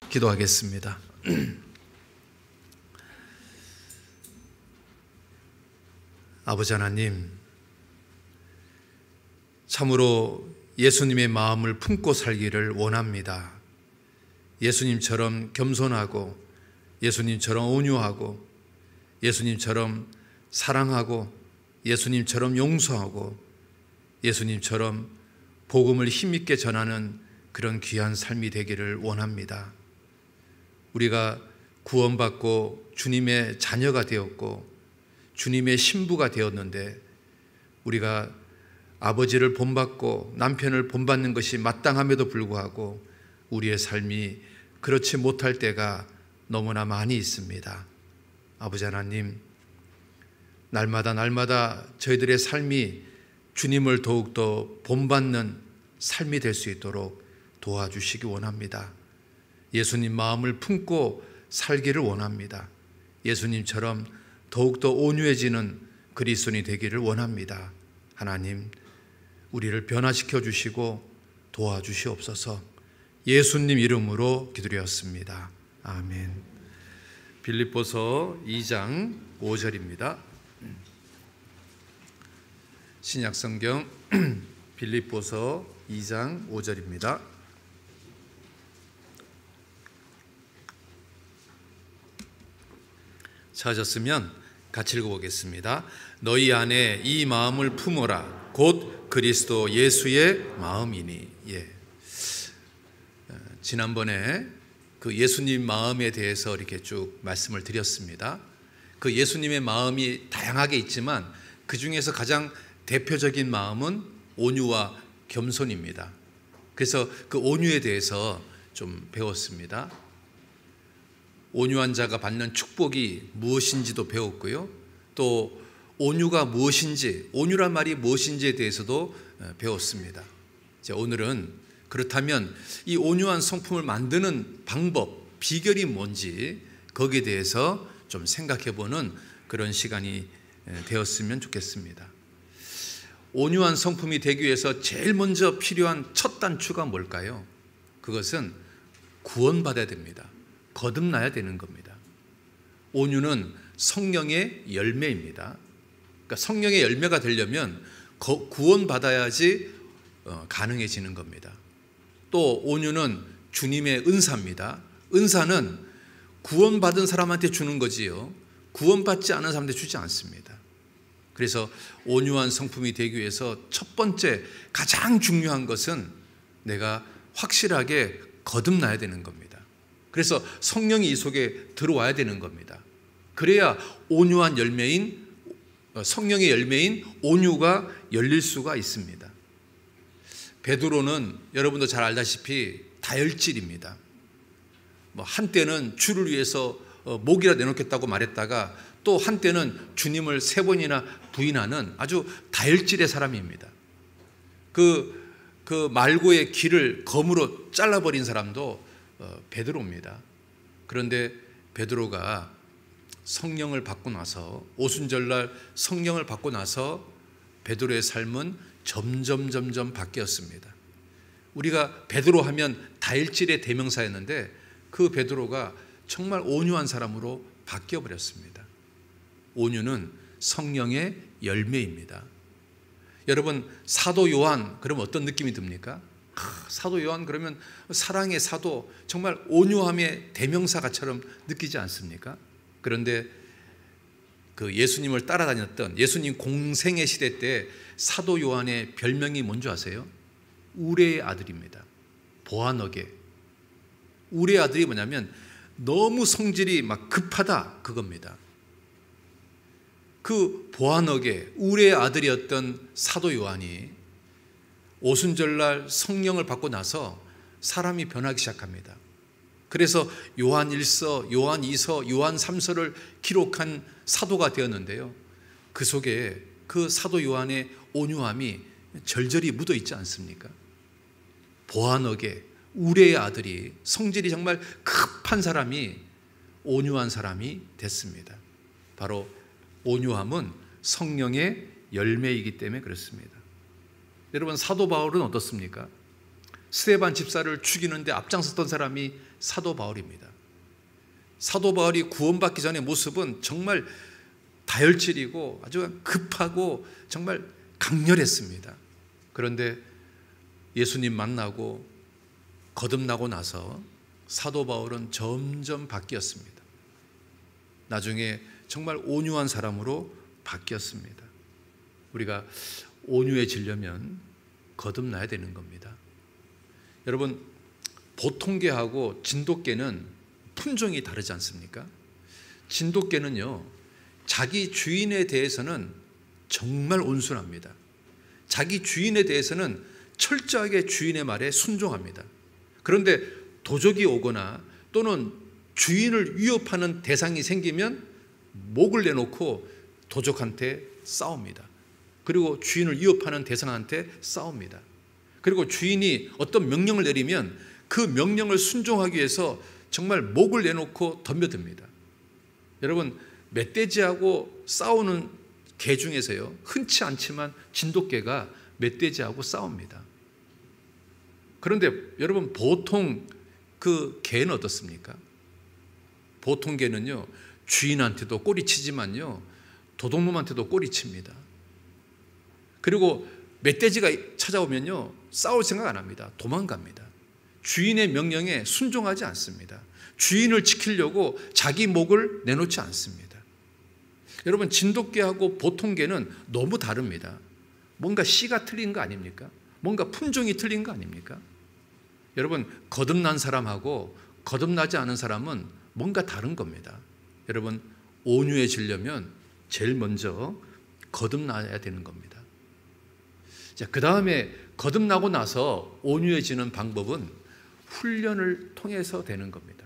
기도하겠습니다. 아버지 하나님, 참으로 예수님의 마음을 품고 살기를 원합니다. 예수님처럼 겸손하고, 예수님처럼 온유하고, 예수님처럼 사랑하고, 예수님처럼 용서하고, 예수님처럼 복음을 힘있게 전하는 그런 귀한 삶이 되기를 원합니다. 우리가 구원받고 주님의 자녀가 되었고 주님의 신부가 되었는데, 우리가 아버지를 본받고 남편을 본받는 것이 마땅함에도 불구하고 우리의 삶이 그렇지 못할 때가 너무나 많이 있습니다. 아버지 하나님, 날마다 저희들의 삶이 주님을 더욱더 본받는 삶이 될 수 있도록 도와주시기 원합니다. 예수님 마음을 품고 살기를 원합니다. 예수님처럼 더욱더 온유해지는 그리스도인이 되기를 원합니다. 하나님, 우리를 변화시켜 주시고 도와주시옵소서. 예수님 이름으로 기도드렸습니다. 아멘. 빌립보서 2장 5절입니다. 신약성경 빌립보서 2장 5절입니다. 찾았으면 같이 읽어보겠습니다. 너희 안에 이 마음을 품어라. 곧 그리스도 예수의 마음이니. 지난번에 그 예수님 마음에 대해서 이렇게 쭉 말씀을 드렸습니다. 그 예수님의 마음이 다양하게 있지만 그 중에서 가장 대표적인 마음은 온유와 겸손입니다. 그래서 그 온유에 대해서 좀 배웠습니다. 온유한 자가 받는 축복이 무엇인지도 배웠고요. 또 온유가 무엇인지, 온유란 말이 무엇인지에 대해서도 배웠습니다. 오늘은 그렇다면 이 온유한 성품을 만드는 방법, 비결이 뭔지 거기에 대해서 좀 생각해보는 그런 시간이 되었으면 좋겠습니다. 온유한 성품이 되기 위해서 제일 먼저 필요한 첫 단추가 뭘까요? 그것은 구원받아야 됩니다. 거듭나야 되는 겁니다. 온유는 성령의 열매입니다. 그러니까 성령의 열매가 되려면 구원받아야지 가능해지는 겁니다. 또 온유는 주님의 은사입니다. 은사는 구원받은 사람한테 주는 거지요, 구원받지 않은 사람한테 주지 않습니다. 그래서 온유한 성품이 되기 위해서 첫 번째 가장 중요한 것은 내가 확실하게 거듭나야 되는 겁니다. 그래서 성령이 이 속에 들어와야 되는 겁니다. 그래야 온유한 열매인, 성령의 열매인 온유가 열릴 수가 있습니다. 베드로는 여러분도 잘 알다시피 다혈질입니다. 한때는 주를 위해서 목이라 내놓겠다고 말했다가 또 한때는 주님을 3번이나 부인하는 아주 다혈질의 사람입니다. 그 말고의 길을 검으로 잘라버린 사람도 베드로입니다. 그런데 베드로가 성령을 받고 나서, 오순절날 성령을 받고 나서 베드로의 삶은 점점 바뀌었습니다. 우리가 베드로 하면 다혈질의 대명사였는데 그 베드로가 정말 온유한 사람으로 바뀌어 버렸습니다. 온유는 성령의 열매입니다. 여러분, 사도 요한 그러면 어떤 느낌이 듭니까? 사도 요한 그러면 사랑의 사도, 정말 온유함의 대명사가처럼 느끼지 않습니까? 그런데 그 예수님을 따라다녔던 예수님 공생의 시대 때 사도 요한의 별명이 뭔지 아세요? 우레의 아들입니다. 보아너게. 우레의 아들이 뭐냐면 너무 성질이 막 급하다, 그겁니다. 그 보아너게, 우레의 아들이었던 사도 요한이 오순절날 성령을 받고 나서 사람이 변하기 시작합니다. 그래서 요한 1서, 요한 2서, 요한 3서를 기록한 사도가 되었는데요, 그 속에 그 사도 요한의 온유함이 절절히 묻어 있지 않습니까? 보아너게, 우레의 아들이, 성질이 정말 급한 사람이 온유한 사람이 됐습니다. 바로 온유함은 성령의 열매이기 때문에 그렇습니다. 여러분, 사도 바울은 어떻습니까? 스데반 집사를 죽이는데 앞장섰던 사람이 사도 바울입니다. 사도 바울이 구원받기 전의 모습은 정말 다혈질이고 아주 급하고 정말 강렬했습니다. 그런데 예수님 만나고 거듭나고 나서 사도 바울은 점점 바뀌었습니다. 나중에 정말 온유한 사람으로 바뀌었습니다. 우리가 온유해지려면 거듭나야 되는 겁니다. 여러분, 보통계하고 진돗개는 품종이 다르지 않습니까? 진돗개는요, 자기 주인에 대해서는 정말 온순합니다. 자기 주인에 대해서는 철저하게 주인의 말에 순종합니다. 그런데 도적이 오거나 또는 주인을 위협하는 대상이 생기면 목을 내놓고 도적한테 싸웁니다. 그리고 주인을 위협하는 대상한테 싸웁니다. 그리고 주인이 어떤 명령을 내리면 그 명령을 순종하기 위해서 정말 목을 내놓고 덤벼듭니다. 여러분, 멧돼지하고 싸우는 개 중에서요, 흔치 않지만 진돗개가 멧돼지하고 싸웁니다. 그런데 여러분, 보통 그 개는 어떻습니까? 보통 개는요, 주인한테도 꼬리치지만요, 도둑놈한테도 꼬리칩니다. 그리고 멧돼지가 찾아오면요, 싸울 생각 안 합니다. 도망갑니다. 주인의 명령에 순종하지 않습니다. 주인을 지키려고 자기 목을 내놓지 않습니다. 여러분, 진돗개하고 보통 개는 너무 다릅니다. 뭔가 씨가 틀린 거 아닙니까? 뭔가 품종이 틀린 거 아닙니까? 여러분, 거듭난 사람하고 거듭나지 않은 사람은 뭔가 다른 겁니다. 여러분, 온유해지려면 제일 먼저 거듭나야 되는 겁니다. 자, 그 다음에 거듭나고 나서 온유해지는 방법은 훈련을 통해서 되는 겁니다.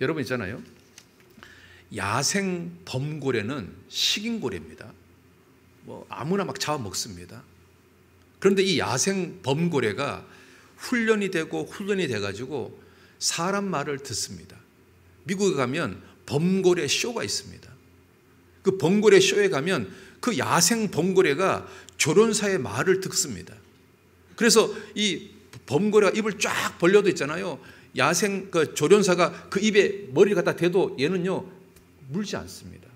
여러분 있잖아요, 야생 범고래는 식인고래입니다. 아무나 막 잡아먹습니다. 그런데 이 야생 범고래가 훈련이 돼가지고 사람 말을 듣습니다. 미국에 가면 범고래 쇼가 있습니다. 그 범고래 쇼에 가면 그 야생 범고래가 조련사의 말을 듣습니다. 그래서 이 범고래가 입을 쫙 벌려도 있잖아요. 야생 그 조련사가 그 입에 머리를 갖다 대도 얘는요, 물지 않습니다.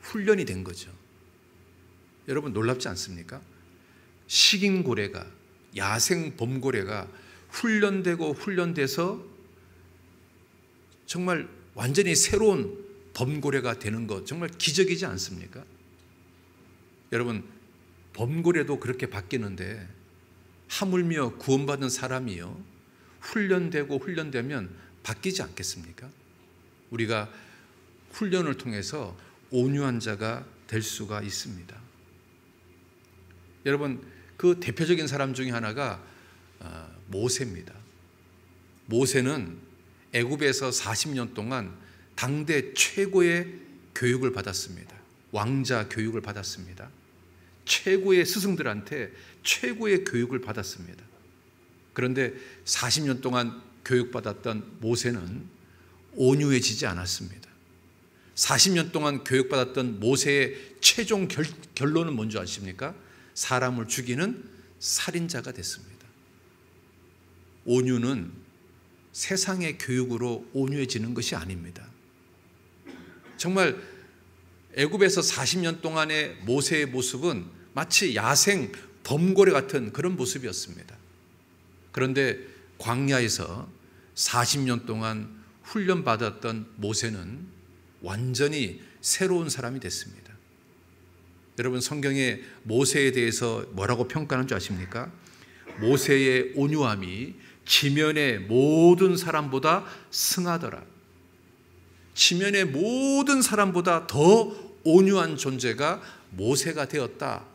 훈련이 된 거죠. 여러분, 놀랍지 않습니까? 식인고래가, 야생 범고래가 훈련돼서 정말 완전히 새로운 범고래가 되는 것, 정말 기적이지 않습니까? 여러분, 범고래도 그렇게 바뀌는데 하물며 구원받은 사람이요, 훈련되면 바뀌지 않겠습니까? 우리가 훈련을 통해서 온유한 자가 될 수가 있습니다. 여러분, 그 대표적인 사람 중에 하나가 모세입니다. 모세는 애굽에서 40년 동안 당대 최고의 교육을 받았습니다. 왕자 교육을 받았습니다. 최고의 스승들한테 최고의 교육을 받았습니다. 그런데 40년 동안 교육받았던 모세는 온유해지지 않았습니다. 40년 동안 교육받았던 모세의 최종 결론은 뭔지 아십니까? 사람을 죽이는 살인자가 됐습니다. 온유는 세상의 교육으로 온유해지는 것이 아닙니다. 정말 애굽에서 40년 동안의 모세의 모습은 마치 야생 범고래 같은 그런 모습이었습니다. 그런데 광야에서 40년 동안 훈련받았던 모세는 완전히 새로운 사람이 됐습니다. 여러분, 성경에 모세에 대해서 뭐라고 평가하는 줄 아십니까? 모세의 온유함이 지면의 모든 사람보다 승하더라. 지면의 모든 사람보다 더 온유한 존재가 모세가 되었다.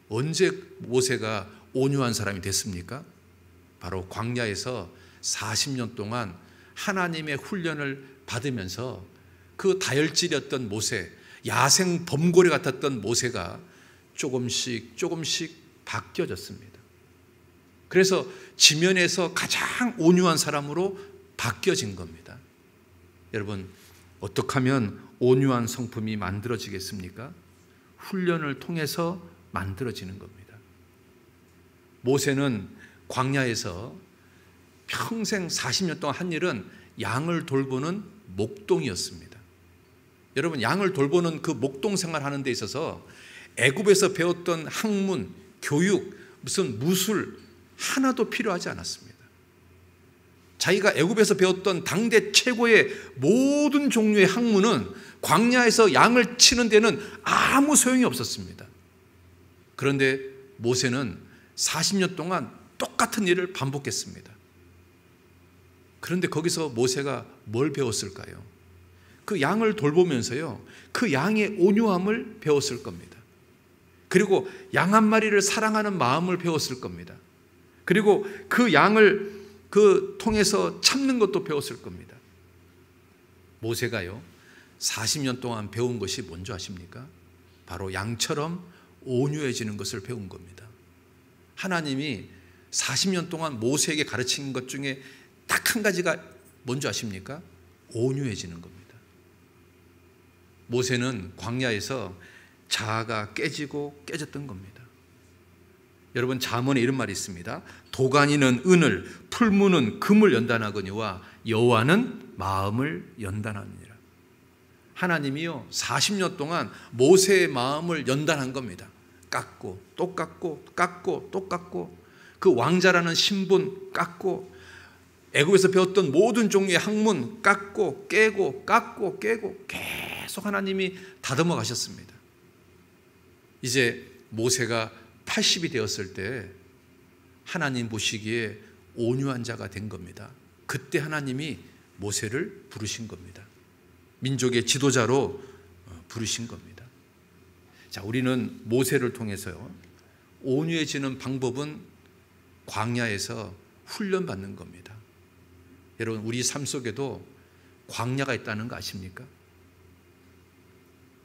언제 모세가 온유한 사람이 됐습니까? 바로 광야에서 40년 동안 하나님의 훈련을 받으면서 그 다혈질이었던 모세, 야생 범고래 같았던 모세가 조금씩 바뀌어졌습니다. 그래서 지면에서 가장 온유한 사람으로 바뀌어진 겁니다. 여러분, 어떻게 하면 온유한 성품이 만들어지겠습니까? 훈련을 통해서 만들어지는 겁니다. 모세는 광야에서 평생 40년 동안 한 일은 양을 돌보는 목동이었습니다. 여러분, 양을 돌보는 그 목동 생활하는 데 있어서 애굽에서 배웠던 학문, 교육, 무슨 무술 하나도 필요하지 않았습니다. 자기가 애굽에서 배웠던 당대 최고의 모든 종류의 학문은 광야에서 양을 치는 데는 아무 소용이 없었습니다. 그런데 모세는 40년 동안 똑같은 일을 반복했습니다. 그런데 거기서 모세가 뭘 배웠을까요? 그 양을 돌보면서요, 그 양의 온유함을 배웠을 겁니다. 그리고 양 한 마리를 사랑하는 마음을 배웠을 겁니다. 그리고 그 양을 통해서 참는 것도 배웠을 겁니다. 모세가요, 40년 동안 배운 것이 뭔지 아십니까? 바로 양처럼 온유해지는 것을 배운 겁니다. 하나님이 40년 동안 모세에게 가르친 것 중에 딱 한 가지가 뭔지 아십니까? 온유해지는 겁니다. 모세는 광야에서 자아가 깨지고 깨졌던 겁니다. 여러분, 잠언에 이런 말이 있습니다. 도가니는 은을, 풀무는 금을 연단하거니와 여호와는 마음을 연단하느니라. 하나님이요, 40년 동안 모세의 마음을 연단한 겁니다. 깎고 또 깎고 깎고 또 깎고, 그 왕자라는 신분 깎고, 애굽에서 배웠던 모든 종류의 학문 깎고 깨고 깎고 깨고, 계속 하나님이 다듬어 가셨습니다. 이제 모세가 80이 되었을 때 하나님 보시기에 온유한 자가 된 겁니다. 그때 하나님이 모세를 부르신 겁니다. 민족의 지도자로 부르신 겁니다. 자, 우리는 모세를 통해서요, 온유해지는 방법은 광야에서 훈련받는 겁니다. 여러분, 우리 삶 속에도 광야가 있다는 거 아십니까?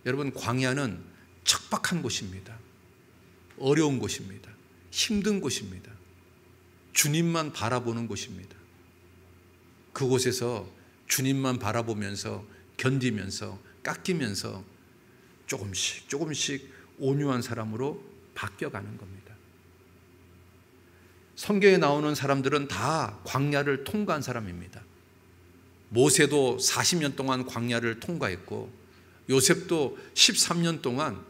여러분, 광야는 척박한 곳입니다. 어려운 곳입니다. 힘든 곳입니다. 주님만 바라보는 곳입니다. 그곳에서 주님만 바라보면서 견디면서 깎이면서 조금씩 조금씩 온유한 사람으로 바뀌어가는 겁니다. 성경에 나오는 사람들은 다 광야를 통과한 사람입니다. 모세도 40년 동안 광야를 통과했고, 요셉도 13년 동안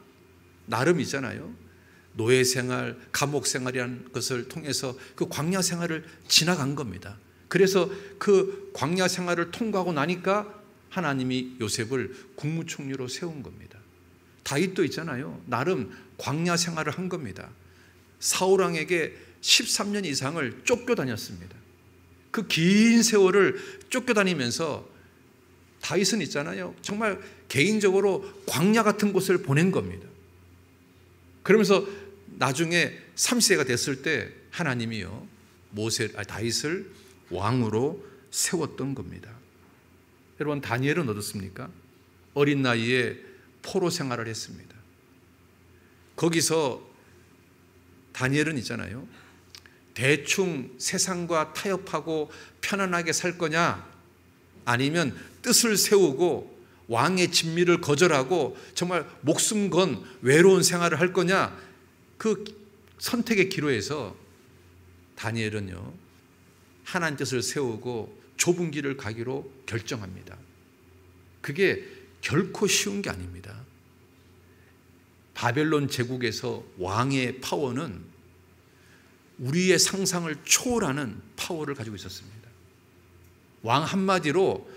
나름이잖아요, 노예 생활, 감옥 생활이라는 것을 통해서 그 광야 생활을 지나간 겁니다. 그래서 그 광야 생활을 통과하고 나니까 하나님이 요셉을 국무총리로 세운 겁니다. 다윗도 있잖아요, 나름 광야 생활을 한 겁니다. 사울왕에게 13년 이상을 쫓겨다녔습니다. 그 긴 세월을 쫓겨다니면서 다윗은 있잖아요, 정말 개인적으로 광야 같은 곳을 보낸 겁니다. 그러면서 나중에 30세가 됐을 때 하나님이요, 다윗을 왕으로 세웠던 겁니다. 여러분, 다니엘은 어떻습니까? 어린 나이에 포로 생활을 했습니다. 거기서 다니엘은 있잖아요, 대충 세상과 타협하고 편안하게 살 거냐, 아니면 뜻을 세우고 왕의 진미를 거절하고 정말 목숨 건 외로운 생활을 할 거냐, 그 선택의 기로에서 다니엘은요, 하나님 뜻을 세우고 좁은 길을 가기로 결정합니다. 그게 결코 쉬운 게 아닙니다. 바벨론 제국에서 왕의 파워는 우리의 상상을 초월하는 파워를 가지고 있었습니다. 왕 한마디로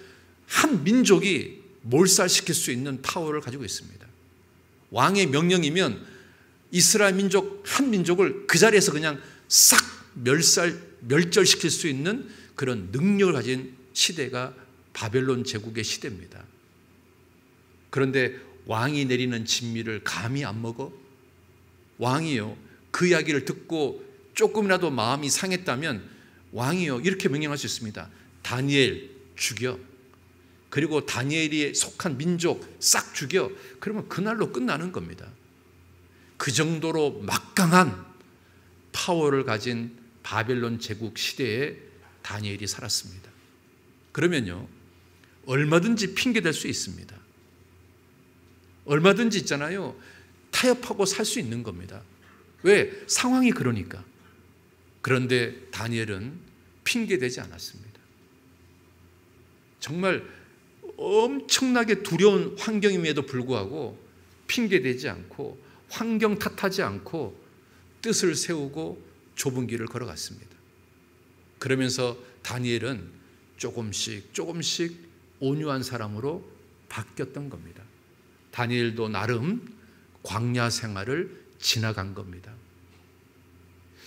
한 민족이 몰살시킬 수 있는 파워를 가지고 있습니다. 왕의 명령이면 이스라엘 민족 한 민족을 그 자리에서 그냥 싹 멸절시킬 수 있는 그런 능력을 가진 시대가 바벨론 제국의 시대입니다. 그런데 왕이 내리는 진미를 감히 안 먹어? 왕이요, 그 이야기를 듣고 조금이라도 마음이 상했다면 왕이요, 이렇게 명령할 수 있습니다. 다니엘 죽여. 그리고 다니엘이 속한 민족 싹 죽여. 그러면 그날로 끝나는 겁니다. 그 정도로 막강한 파워를 가진 바벨론 제국 시대에 다니엘이 살았습니다. 그러면요, 얼마든지 핑계댈 수 있습니다. 얼마든지 있잖아요, 타협하고 살 수 있는 겁니다. 왜? 상황이 그러니까. 그런데 다니엘은 핑계대지 않았습니다. 정말 엄청나게 두려운 환경임에도 불구하고 핑계대지 않고 환경 탓하지 않고 뜻을 세우고 좁은 길을 걸어갔습니다. 그러면서 다니엘은 조금씩 온유한 사람으로 바뀌었던 겁니다. 다니엘도 나름 광야 생활을 지나간 겁니다.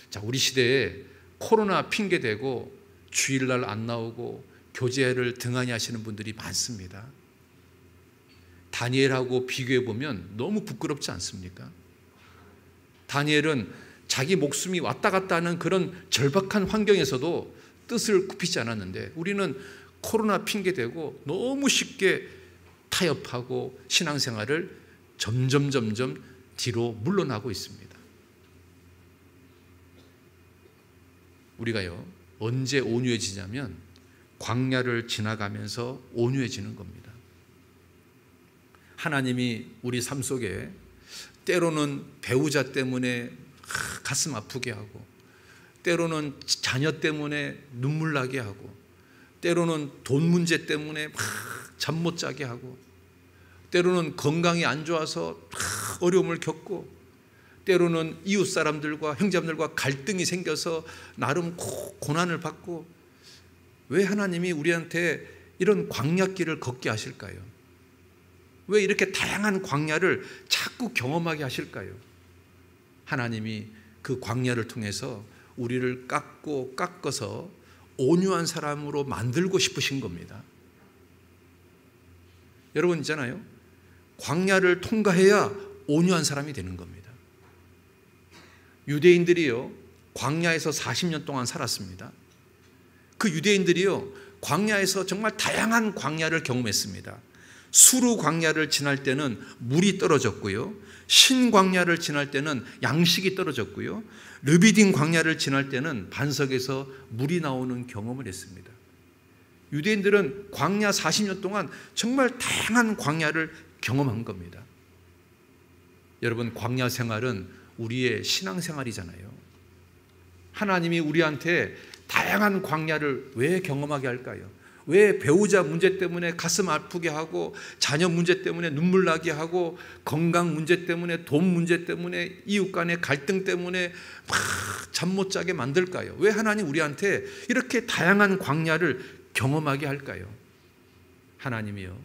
자, 우리 시대에 코로나 핑계대고 주일날 안 나오고 교제를 등한히 하시는 분들이 많습니다. 다니엘하고 비교해 보면 너무 부끄럽지 않습니까? 다니엘은 자기 목숨이 왔다 갔다 하는 그런 절박한 환경에서도 뜻을 굽히지 않았는데, 우리는 코로나 핑계대고 너무 쉽게 타협하고 신앙생활을 점점 뒤로 물러나고 있습니다. 우리가요, 언제 온유해지냐면 광야를 지나가면서 온유해지는 겁니다. 하나님이 우리 삶 속에 때로는 배우자 때문에 가슴 아프게 하고, 때로는 자녀 때문에 눈물 나게 하고, 때로는 돈 문제 때문에 잠 못 자게 하고, 때로는 건강이 안 좋아서 어려움을 겪고, 때로는 이웃 사람들과 형제자매들과 갈등이 생겨서 나름 고난을 받고, 왜 하나님이 우리한테 이런 광야길을 걷게 하실까요? 왜 이렇게 다양한 광야를 자꾸 경험하게 하실까요? 하나님이 그 광야를 통해서 우리를 깎아서 온유한 사람으로 만들고 싶으신 겁니다. 여러분 있잖아요, 광야를 통과해야 온유한 사람이 되는 겁니다. 유대인들이요, 광야에서 40년 동안 살았습니다. 그 유대인들이요, 광야에서 정말 다양한 광야를 경험했습니다. 수르 광야를 지날 때는 물이 떨어졌고요, 신 광야를 지날 때는 양식이 떨어졌고요, 르비딘 광야를 지날 때는 반석에서 물이 나오는 경험을 했습니다. 유대인들은 광야 40년 동안 정말 다양한 광야를 경험한 겁니다. 여러분, 광야 생활은 우리의 신앙생활이잖아요. 하나님이 우리한테 다양한 광야를 왜 경험하게 할까요? 왜 배우자 문제 때문에 가슴 아프게 하고, 자녀 문제 때문에 눈물 나게 하고, 건강 문제 때문에, 돈 문제 때문에, 이웃 간의 갈등 때문에 잠 못 자게 만들까요? 왜 하나님 우리한테 이렇게 다양한 광야를 경험하게 할까요? 하나님이요,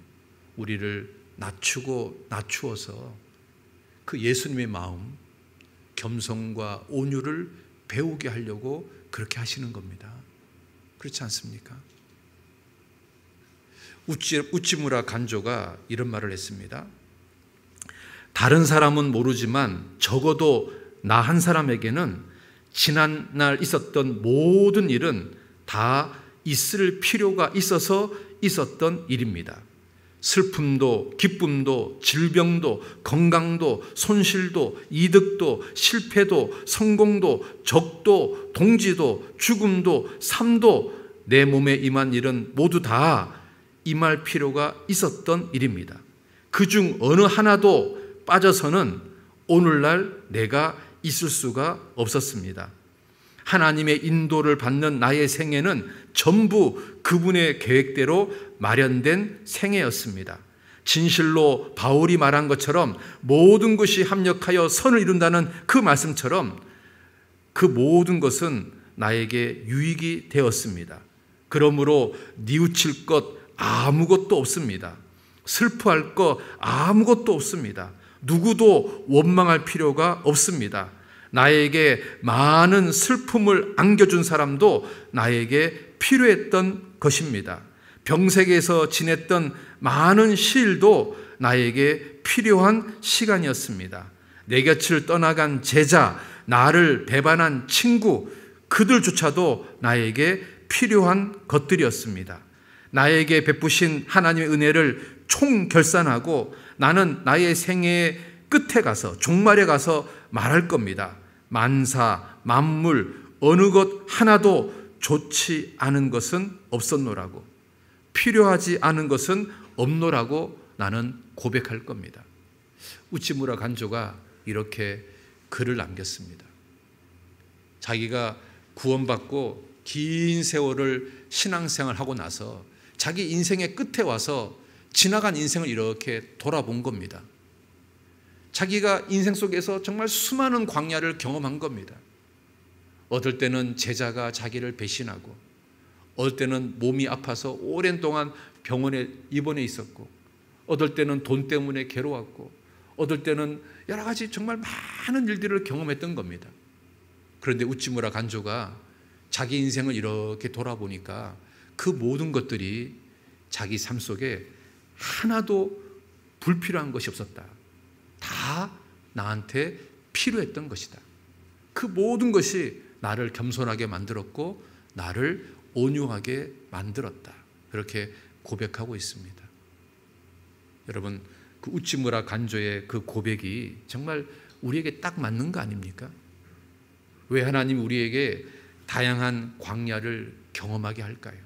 우리를 낮추어서 그 예수님의 마음, 겸손과 온유를 배우게 하려고 그렇게 하시는 겁니다. 그렇지 않습니까? 우찌무라 간조가 이런 말을 했습니다. 다른 사람은 모르지만 적어도 나 한 사람에게는 지난날 있었던 모든 일은 다 있을 필요가 있어서 있었던 일입니다. 슬픔도 기쁨도 질병도 건강도 손실도 이득도 실패도 성공도 적도 동지도 죽음도 삶도 내 몸에 임한 일은 모두 다 임할 필요가 있었던 일입니다. 그중 어느 하나도 빠져서는 오늘날 내가 있을 수가 없었습니다. 하나님의 인도를 받는 나의 생애는 전부 그분의 계획대로 마련된 생애였습니다. 진실로 바울이 말한 것처럼 모든 것이 합력하여 선을 이룬다는 그 말씀처럼 그 모든 것은 나에게 유익이 되었습니다. 그러므로 뉘우칠 것 아무것도 없습니다. 슬퍼할 것 아무것도 없습니다. 누구도 원망할 필요가 없습니다. 나에게 많은 슬픔을 안겨준 사람도 나에게 필요했던 것입니다. 병색에서 지냈던 많은 시일도 나에게 필요한 시간이었습니다. 내 곁을 떠나간 제자, 나를 배반한 친구, 그들조차도 나에게 필요한 것들이었습니다. 나에게 베푸신 하나님의 은혜를 총결산하고 나는 나의 생애의 끝에 가서, 종말에 가서 말할 겁니다. 만사, 만물, 어느 것 하나도 좋지 않은 것은 없었노라고, 필요하지 않은 것은 없노라고 나는 고백할 겁니다. 우찌무라 간조가 이렇게 글을 남겼습니다. 자기가 구원받고 긴 세월을 신앙생활하고 나서 자기 인생의 끝에 와서 지나간 인생을 이렇게 돌아본 겁니다. 자기가 인생 속에서 정말 수많은 광야를 경험한 겁니다. 어떨 때는 제자가 자기를 배신하고, 어떨 때는 몸이 아파서 오랜 동안 병원에 입원해 있었고, 어떨 때는 돈 때문에 괴로웠고, 어떨 때는 여러 가지 정말 많은 일들을 경험했던 겁니다. 그런데 우찌무라 간조가 자기 인생을 이렇게 돌아보니까 그 모든 것들이 자기 삶 속에 하나도 불필요한 것이 없었다. 다 나한테 필요했던 것이다. 그 모든 것이 나를 겸손하게 만들었고 나를 온유하게 만들었다. 그렇게 고백하고 있습니다. 여러분, 그 우찌무라 간조의 그 고백이 정말 우리에게 딱 맞는 거 아닙니까? 왜 하나님이 우리에게 다양한 광야를 경험하게 할까요?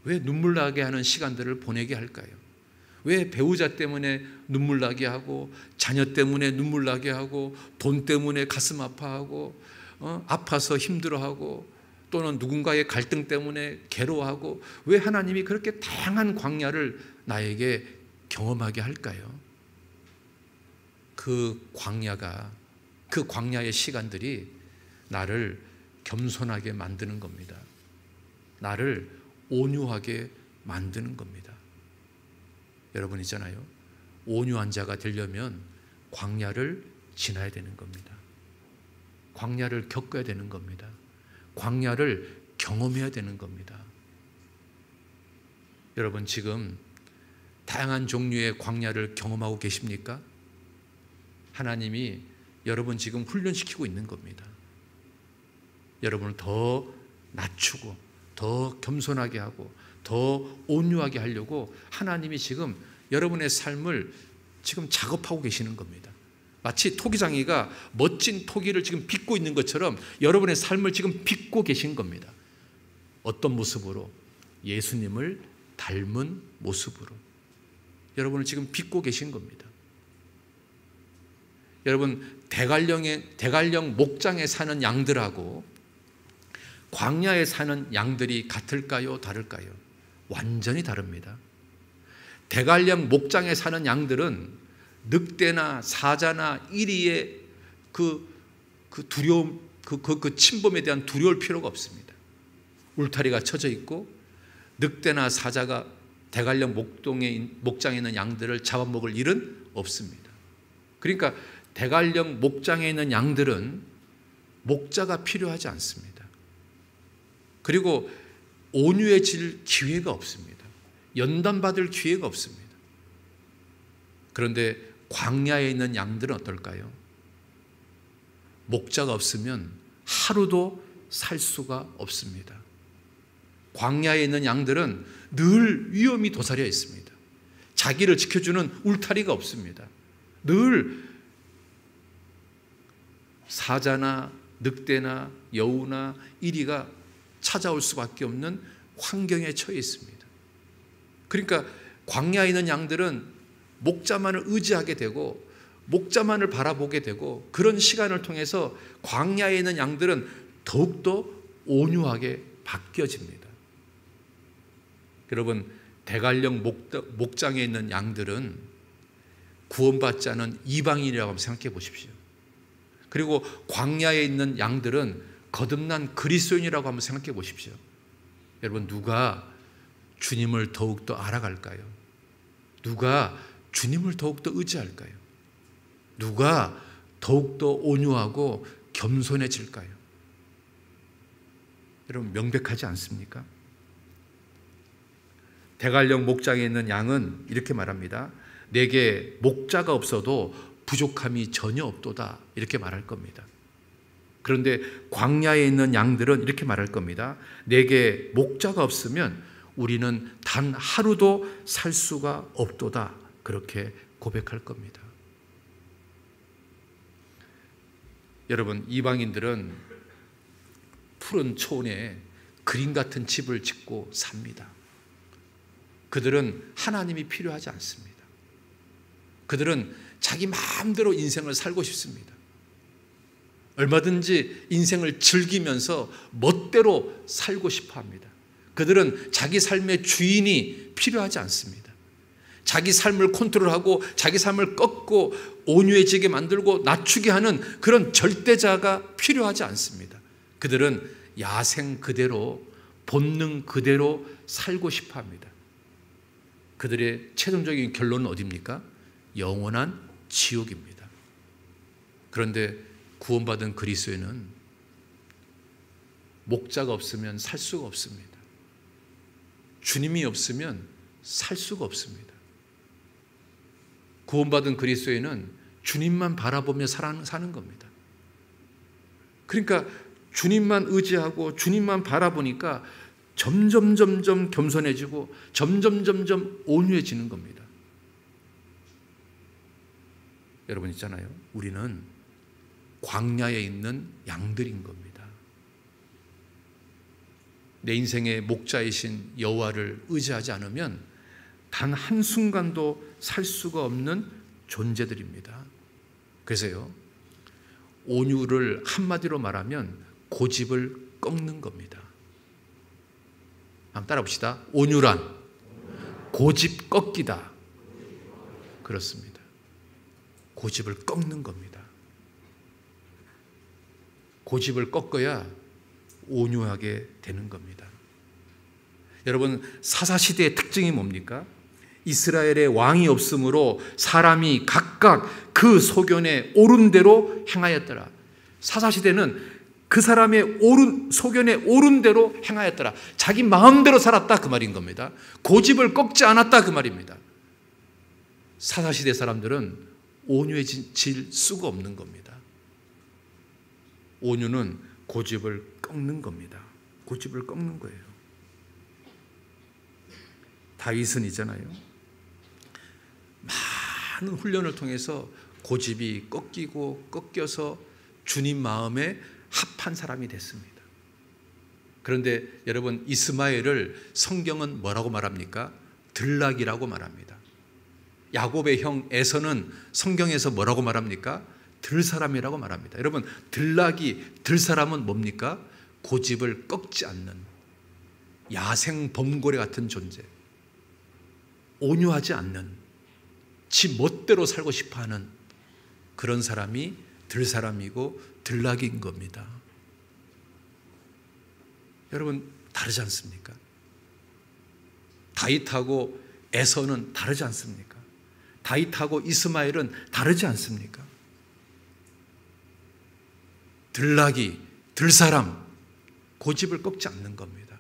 왜 눈물 나게 하는 시간들을 보내게 할까요? 왜 배우자 때문에 눈물 나게 하고, 자녀 때문에 눈물 나게 하고, 돈 때문에 가슴 아파하고, 아파서 힘들어하고, 또는 누군가의 갈등 때문에 괴로워하고, 왜 하나님이 그렇게 다양한 광야를 나에게 경험하게 할까요? 그 광야의 시간들이 나를 겸손하게 만드는 겁니다. 나를 온유하게 만드는 겁니다. 여러분 있잖아요. 온유한 자가 되려면 광야를 지나야 되는 겁니다. 광야를 겪어야 되는 겁니다. 광야를 경험해야 되는 겁니다. 여러분 지금 다양한 종류의 광야를 경험하고 계십니까? 하나님이 여러분 지금 훈련시키고 있는 겁니다. 여러분을 더 낮추고 더 겸손하게 하고 더 온유하게 하려고 하나님이 지금 여러분의 삶을 지금 작업하고 계시는 겁니다. 마치 토기장이가 멋진 토기를 지금 빚고 있는 것처럼 여러분의 삶을 지금 빚고 계신 겁니다. 어떤 모습으로? 예수님을 닮은 모습으로 여러분을 지금 빚고 계신 겁니다. 여러분, 대관령 목장에 사는 양들하고 광야에 사는 양들이 같을까요? 다를까요? 완전히 다릅니다. 대관령 목장에 사는 양들은 늑대나 사자나 이리의 그 두려움, 그 침범에 대한 두려울 필요가 없습니다. 울타리가 쳐져 있고 늑대나 사자가 대관령 목장에 있는 양들을 잡아먹을 일은 없습니다. 그러니까 대관령 목장에 있는 양들은 목자가 필요하지 않습니다. 그리고 온유해질 기회가 없습니다. 연단받을 기회가 없습니다. 그런데 광야에 있는 양들은 어떨까요? 목자가 없으면 하루도 살 수가 없습니다. 광야에 있는 양들은 늘 위험이 도사려 있습니다. 자기를 지켜주는 울타리가 없습니다. 늘 사자나 늑대나 여우나 이리가 찾아올 수밖에 없는 환경에 처해 있습니다. 그러니까 광야에 있는 양들은 목자만을 의지하게 되고 목자만을 바라보게 되고 그런 시간을 통해서 광야에 있는 양들은 더욱더 온유하게 바뀌어집니다. 여러분, 대관령 목장에 있는 양들은 구원받지 않은 이방인이라고 한번 생각해 보십시오. 그리고 광야에 있는 양들은 거듭난 그리스도인이라고 한번 생각해 보십시오. 여러분, 누가 주님을 더욱더 알아갈까요? 누가 주님을 더욱더 의지할까요? 누가 더욱더 온유하고 겸손해질까요? 여러분, 명백하지 않습니까? 대관령 목장에 있는 양은 이렇게 말합니다. 내게 목자가 없어도 부족함이 전혀 없도다, 이렇게 말할 겁니다. 그런데 광야에 있는 양들은 이렇게 말할 겁니다. 내게 목자가 없으면 우리는 단 하루도 살 수가 없도다, 그렇게 고백할 겁니다. 여러분, 이방인들은 푸른 초원에 그림 같은 집을 짓고 삽니다. 그들은 하나님이 필요하지 않습니다. 그들은 자기 마음대로 인생을 살고 싶습니다. 얼마든지 인생을 즐기면서 멋대로 살고 싶어 합니다. 그들은 자기 삶의 주인이 필요하지 않습니다. 자기 삶을 컨트롤하고 자기 삶을 꺾고 온유해지게 만들고 낮추게 하는 그런 절대자가 필요하지 않습니다. 그들은 야생 그대로, 본능 그대로 살고 싶어 합니다. 그들의 최종적인 결론은 어디입니까? 영원한 지옥입니다. 그런데 구원받은 그리스도인은 목자가 없으면 살 수가 없습니다. 주님이 없으면 살 수가 없습니다. 구원받은 그리스도인은 주님만 바라보며 사는 겁니다. 그러니까 주님만 의지하고 주님만 바라보니까 점점 겸손해지고 점점 온유해지는 겁니다. 여러분 있잖아요. 우리는 광야에 있는 양들인 겁니다. 내 인생의 목자이신 여호와를 의지하지 않으면 단 한순간도 살 수가 없는 존재들입니다. 그래서요, 온유를 한마디로 말하면 고집을 꺾는 겁니다. 한번 따라 봅시다. 온유란 고집 꺾기다. 그렇습니다. 고집을 꺾는 겁니다. 고집을 꺾어야 온유하게 되는 겁니다. 여러분, 사사시대의 특징이 뭡니까? 이스라엘의 왕이 없으므로 사람이 각각 그 소견에 옳은 대로 행하였더라. 사사시대는 그 사람의 소견에 옳은 대로 행하였더라. 자기 마음대로 살았다 그 말인 겁니다. 고집을 꺾지 않았다 그 말입니다. 사사시대 사람들은 온유해질 수가 없는 겁니다. 온유는 고집을 꺾는 겁니다. 고집을 꺾는 거예요. 다윗은 있잖아요. 많은 훈련을 통해서 고집이 꺾여서 주님 마음에 합한 사람이 됐습니다. 그런데 여러분, 이스마엘을 성경은 뭐라고 말합니까? 들락이라고 말합니다. 야곱의 형 에서는 성경에서 뭐라고 말합니까? 들사람이라고 말합니다. 여러분, 들사람은 뭡니까? 고집을 꺾지 않는 야생 범고래 같은 존재, 온유하지 않는, 지 멋대로 살고 싶어하는 그런 사람이 들사람이고 들락인 겁니다. 여러분, 다르지 않습니까? 다윗하고 에서는 다르지 않습니까? 다윗하고 이스마엘은 다르지 않습니까? 들사람, 고집을 꺾지 않는 겁니다.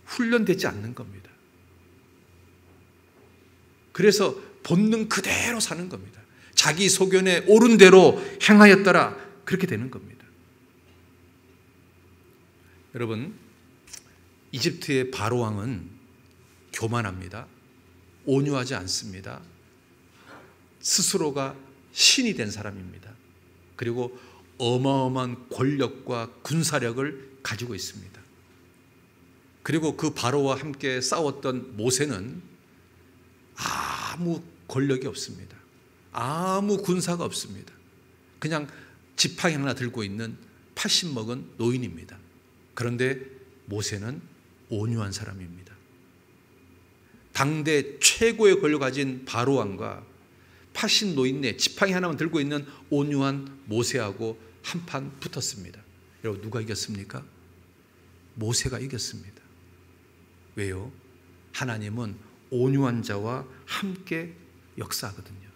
훈련되지 않는 겁니다. 그래서 본능 그대로 사는 겁니다. 자기 소견에 옳은 대로 행하였더라. 그렇게 되는 겁니다. 여러분, 이집트의 바로 왕은 교만합니다. 온유하지 않습니다. 스스로가 신이 된 사람입니다. 그리고 어마어마한 권력과 군사력을 가지고 있습니다. 그리고 그 바로와 함께 싸웠던 모세는 아무 권력이 없습니다. 아무 군사가 없습니다. 그냥 지팡이 하나 들고 있는 80 먹은 노인입니다. 그런데 모세는 온유한 사람입니다. 당대 최고의 권력을 가진 바로왕과 80 노인네 지팡이 하나만 들고 있는 온유한 모세하고 한판 붙었습니다. 여러분, 누가 이겼습니까? 모세가 이겼습니다. 왜요? 하나님은 온유한 자와 함께 역사하거든요.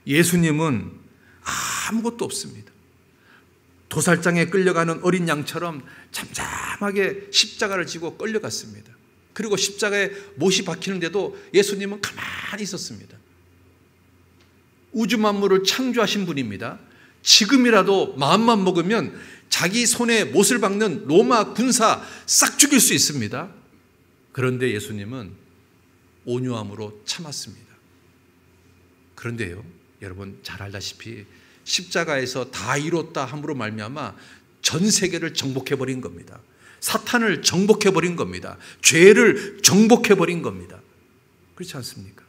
예수님은 아무것도 없습니다. 도살장에 끌려가는 어린 양처럼 잠잠하게 십자가를 지고 끌려갔습니다. 그리고 십자가에 못이 박히는데도 예수님은 가만히 있었습니다. 우주 만물을 창조하신 분입니다. 지금이라도 마음만 먹으면 자기 손에 못을 박는 로마 군사 싹 죽일 수 있습니다. 그런데 예수님은 온유함으로 참았습니다. 그런데요, 여러분 잘 알다시피 십자가에서 다 이뤘다 함으로 말미암아 전 세계를 정복해버린 겁니다. 사탄을 정복해버린 겁니다. 죄를 정복해버린 겁니다. 그렇지 않습니까?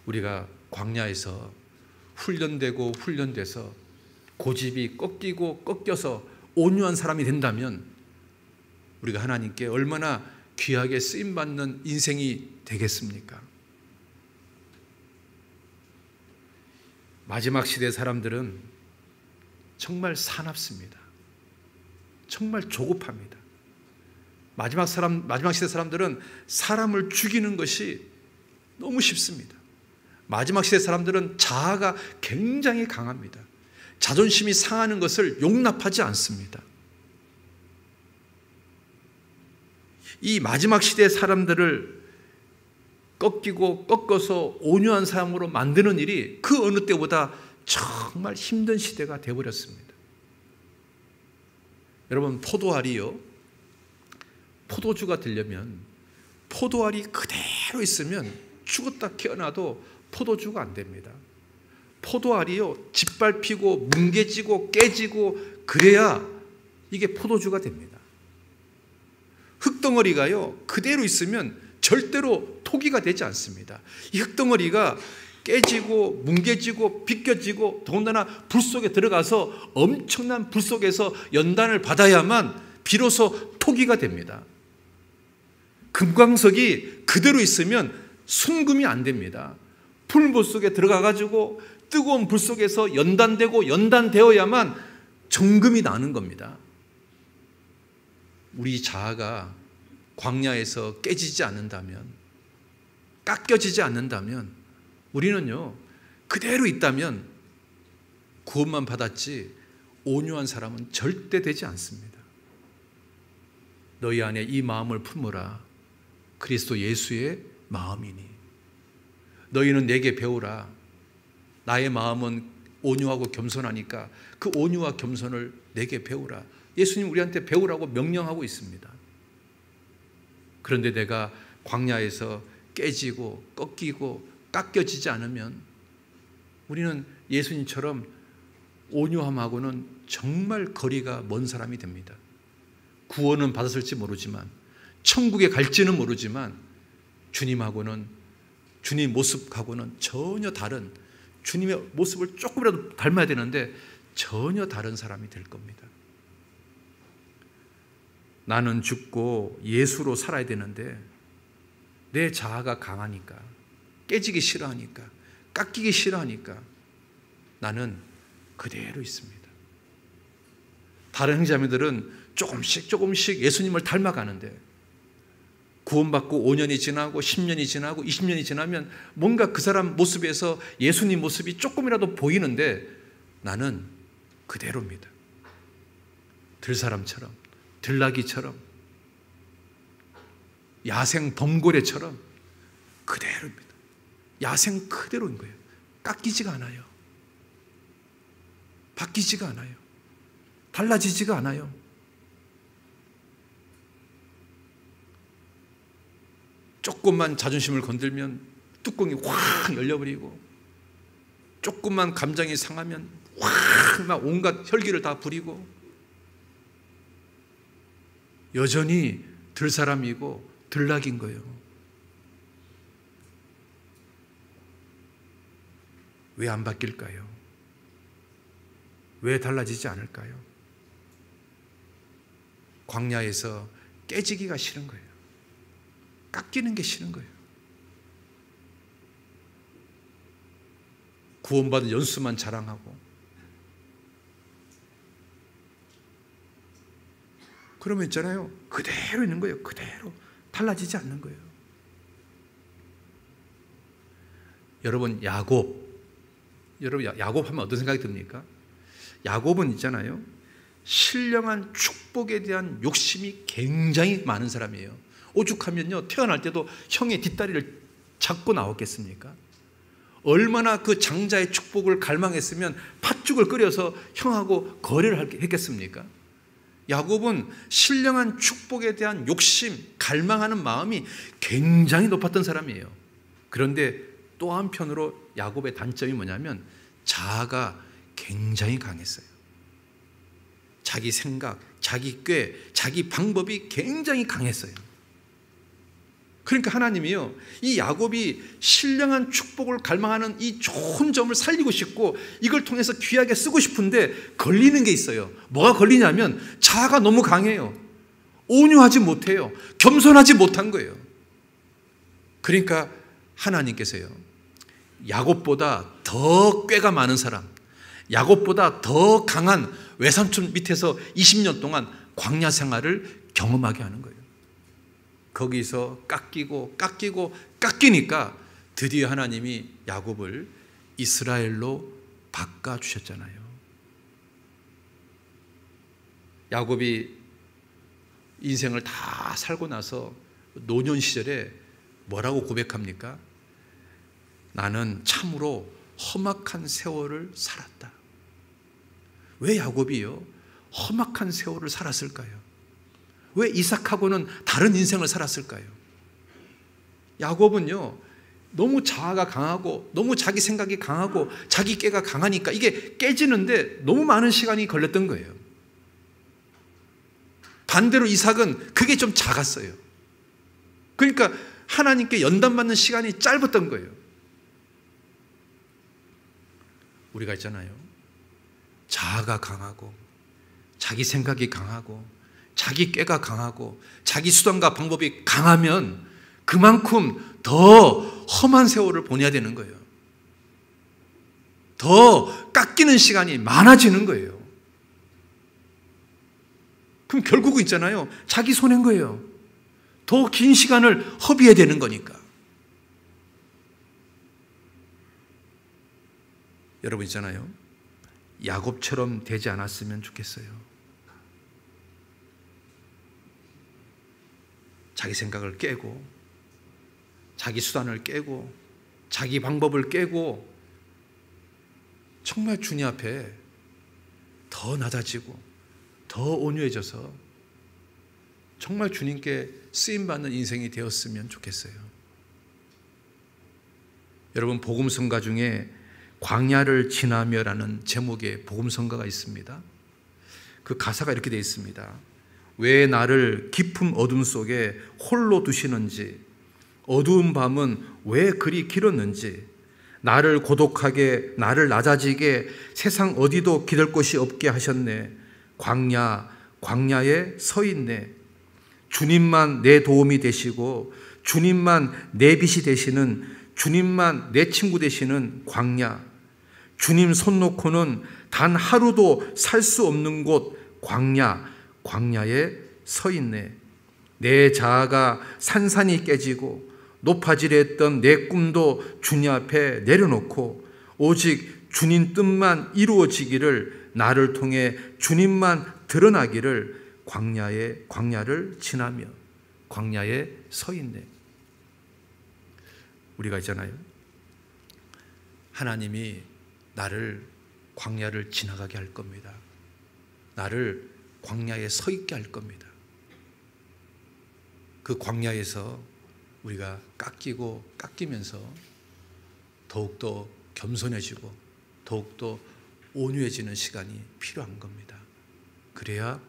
우리가 광야에서 훈련돼서 고집이 꺾여서 온유한 사람이 된다면 우리가 하나님께 얼마나 귀하게 쓰임받는 인생이 되겠습니까? 마지막 시대 사람들은 정말 사납습니다. 정말 조급합니다. 마지막 시대 사람들은 사람을 죽이는 것이 너무 쉽습니다. 마지막 시대 사람들은 자아가 굉장히 강합니다. 자존심이 상하는 것을 용납하지 않습니다. 이 마지막 시대 사람들을 꺾어서 온유한 사람으로 만드는 일이 그 어느 때보다 정말 힘든 시대가 되어버렸습니다. 여러분, 포도알이요, 포도주가 되려면 포도알이 그대로 있으면 죽었다 깨어나도 포도주가 안 됩니다. 포도알이요, 짓밟히고 뭉개지고 깨지고 그래야 이게 포도주가 됩니다. 흙덩어리가요, 그대로 있으면 절대로 토기가 되지 않습니다. 이 흙덩어리가 깨지고 뭉개지고 비껴지고 더군다나 불 속에 들어가서 엄청난 불 속에서 연단을 받아야만 비로소 토기가 됩니다. 금광석이 그대로 있으면 순금이 안 됩니다. 풀물 속에 들어가가지고 뜨거운 불 속에서 연단되어야만 정금이 나는 겁니다. 우리 자아가 광야에서 깨지지 않는다면, 깎여지지 않는다면 우리는요, 그대로 있다면 구원만 받았지 온유한 사람은 절대 되지 않습니다. 너희 안에 이 마음을 품으라. 그리스도 예수의 마음이니. 너희는 내게 배우라. 나의 마음은 온유하고 겸손하니까 그 온유와 겸손을 내게 배우라. 예수님 우리한테 배우라고 명령하고 있습니다. 그런데 내가 광야에서 깨지고 꺾이고 깎여지지 않으면 우리는 예수님처럼 온유함하고는 정말 거리가 먼 사람이 됩니다. 구원은 받았을지 모르지만, 천국에 갈지는 모르지만 주님하고는, 주님 모습하고는 전혀 다른, 주님의 모습을 조금이라도 닮아야 되는데 전혀 다른 사람이 될 겁니다. 나는 죽고 예수로 살아야 되는데 내 자아가 강하니까, 깨지기 싫어하니까, 깎이기 싫어하니까 나는 그대로 있습니다. 다른 형제자매들은 조금씩 예수님을 닮아가는데 구원받고 5년이 지나고 10년이 지나고 20년이 지나면 뭔가 그 사람 모습에서 예수님 모습이 조금이라도 보이는데 나는 그대로입니다. 들사람처럼, 들나귀처럼, 야생 범고래처럼 그대로입니다. 야생 그대로인 거예요. 깎이지가 않아요. 바뀌지가 않아요. 달라지지가 않아요. 조금만 자존심을 건들면 뚜껑이 확 열려버리고, 조금만 감정이 상하면 확 막 온갖 혈기를 다 부리고, 여전히 들사람이고 들나귀인 거예요. 왜 안 바뀔까요? 왜 달라지지 않을까요? 광야에서 깨지기가 싫은 거예요. 깎이는 게 싫은 거예요. 구원받은 연수만 자랑하고, 그러면 있잖아요, 그대로 있는 거예요. 그대로 달라지지 않는 거예요. 여러분, 야곱 하면 어떤 생각이 듭니까? 야곱은 있잖아요, 신령한 축복에 대한 욕심이 굉장히 많은 사람이에요. 오죽하면요, 태어날 때도 형의 뒷다리를 잡고 나왔겠습니까? 얼마나 그 장자의 축복을 갈망했으면 팥죽을 끓여서 형하고 거래를 했겠습니까? 야곱은 신령한 축복에 대한 욕심, 갈망하는 마음이 굉장히 높았던 사람이에요. 그런데 또 한편으로 야곱의 단점이 뭐냐면 자아가 굉장히 강했어요. 자기 생각, 자기 꾀, 자기 방법이 굉장히 강했어요. 그러니까 하나님이요, 이 야곱이 신령한 축복을 갈망하는 이 좋은 점을 살리고 싶고 이걸 통해서 귀하게 쓰고 싶은데 걸리는 게 있어요. 뭐가 걸리냐면 자아가 너무 강해요. 온유하지 못해요. 겸손하지 못한 거예요. 그러니까 하나님께서요, 야곱보다 더 꾀가 많은 사람, 야곱보다 더 강한 외삼촌 밑에서 20년 동안 광야 생활을 경험하게 하는 거예요. 거기서 깎이니까 드디어 하나님이 야곱을 이스라엘로 바꿔주셨잖아요. 야곱이 인생을 다 살고 나서 노년 시절에 뭐라고 고백합니까? 나는 참으로 험악한 세월을 살았다. 왜 야곱이요? 험악한 세월을 살았을까요? 왜 이삭하고는 다른 인생을 살았을까요? 야곱은요, 너무 자아가 강하고 너무 자기 생각이 강하고 자기 깨가 강하니까 이게 깨지는데 너무 많은 시간이 걸렸던 거예요. 반대로 이삭은 그게 좀 작았어요. 그러니까 하나님께 연단받는 시간이 짧았던 거예요. 우리가 있잖아요, 자아가 강하고 자기 생각이 강하고 자기 꾀가 강하고 자기 수단과 방법이 강하면 그만큼 더 험한 세월을 보내야 되는 거예요. 더 깎이는 시간이 많아지는 거예요. 그럼 결국은 있잖아요, 자기 손해인 거예요. 더 긴 시간을 허비해야 되는 거니까. 여러분 있잖아요, 야곱처럼 되지 않았으면 좋겠어요. 자기 생각을 깨고 자기 수단을 깨고 자기 방법을 깨고 정말 주님 앞에 더 낮아지고 더 온유해져서 정말 주님께 쓰임받는 인생이 되었으면 좋겠어요. 여러분, 복음성가 중에 광야를 지나며라는 제목의 복음성가가 있습니다. 그 가사가 이렇게 되어 있습니다. 왜 나를 깊은 어둠 속에 홀로 두시는지, 어두운 밤은 왜 그리 길었는지, 나를 고독하게 나를 낮아지게 세상 어디도 기댈 곳이 없게 하셨네. 광야에 서 있네. 주님만 내 도움이 되시고 주님만 내 빛이 되시는, 주님만 내 친구 되시는 광야, 주님 손 놓고는 단 하루도 살 수 없는 곳 광야에 서 있네. 내 자아가 산산이 깨지고 높아지려 했던 내 꿈도 주님 앞에 내려놓고 오직 주님 뜻만 이루어지기를, 나를 통해 주님만 드러나기를 광야를 지나며 광야에 서 있네. 우리가 있잖아요, 하나님이 나를 광야를 지나가게 할 겁니다. 나를 광야에 서 있게 할 겁니다. 그 광야에서 우리가 깎이면서 더욱더 겸손해지고 더욱더 온유해지는 시간이 필요한 겁니다. 그래야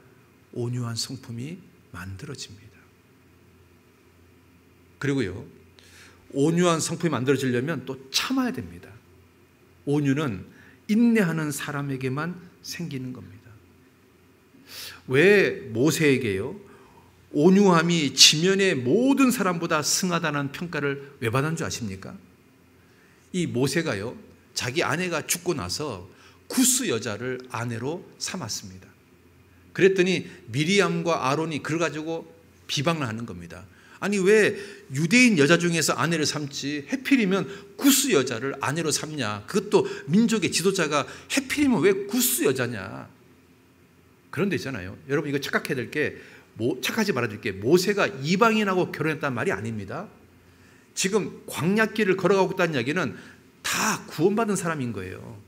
온유한 성품이 만들어집니다. 그리고요, 온유한 성품이 만들어지려면 또 참아야 됩니다. 온유는 인내하는 사람에게만 생기는 겁니다. 왜 모세에게요, 온유함이 지면의 모든 사람보다 승하다는 평가를 왜 받은 줄 아십니까? 이 모세가요, 자기 아내가 죽고 나서 구스 여자를 아내로 삼았습니다. 그랬더니 미리암과 아론이 그걸 가지고 비방을 하는 겁니다. 아니, 왜 유대인 여자 중에서 아내를 삼지 해필이면 구스 여자를 아내로 삼냐? 그것도 민족의 지도자가 해필이면 왜 구스 여자냐? 그런데 있잖아요, 여러분, 이거 착각해야 될 게, 착하지 말아야 될 게, 모세가 이방인하고 결혼했다는 말이 아닙니다. 지금 광야길을 걸어가고 있다는 이야기는 다 구원받은 사람인 거예요.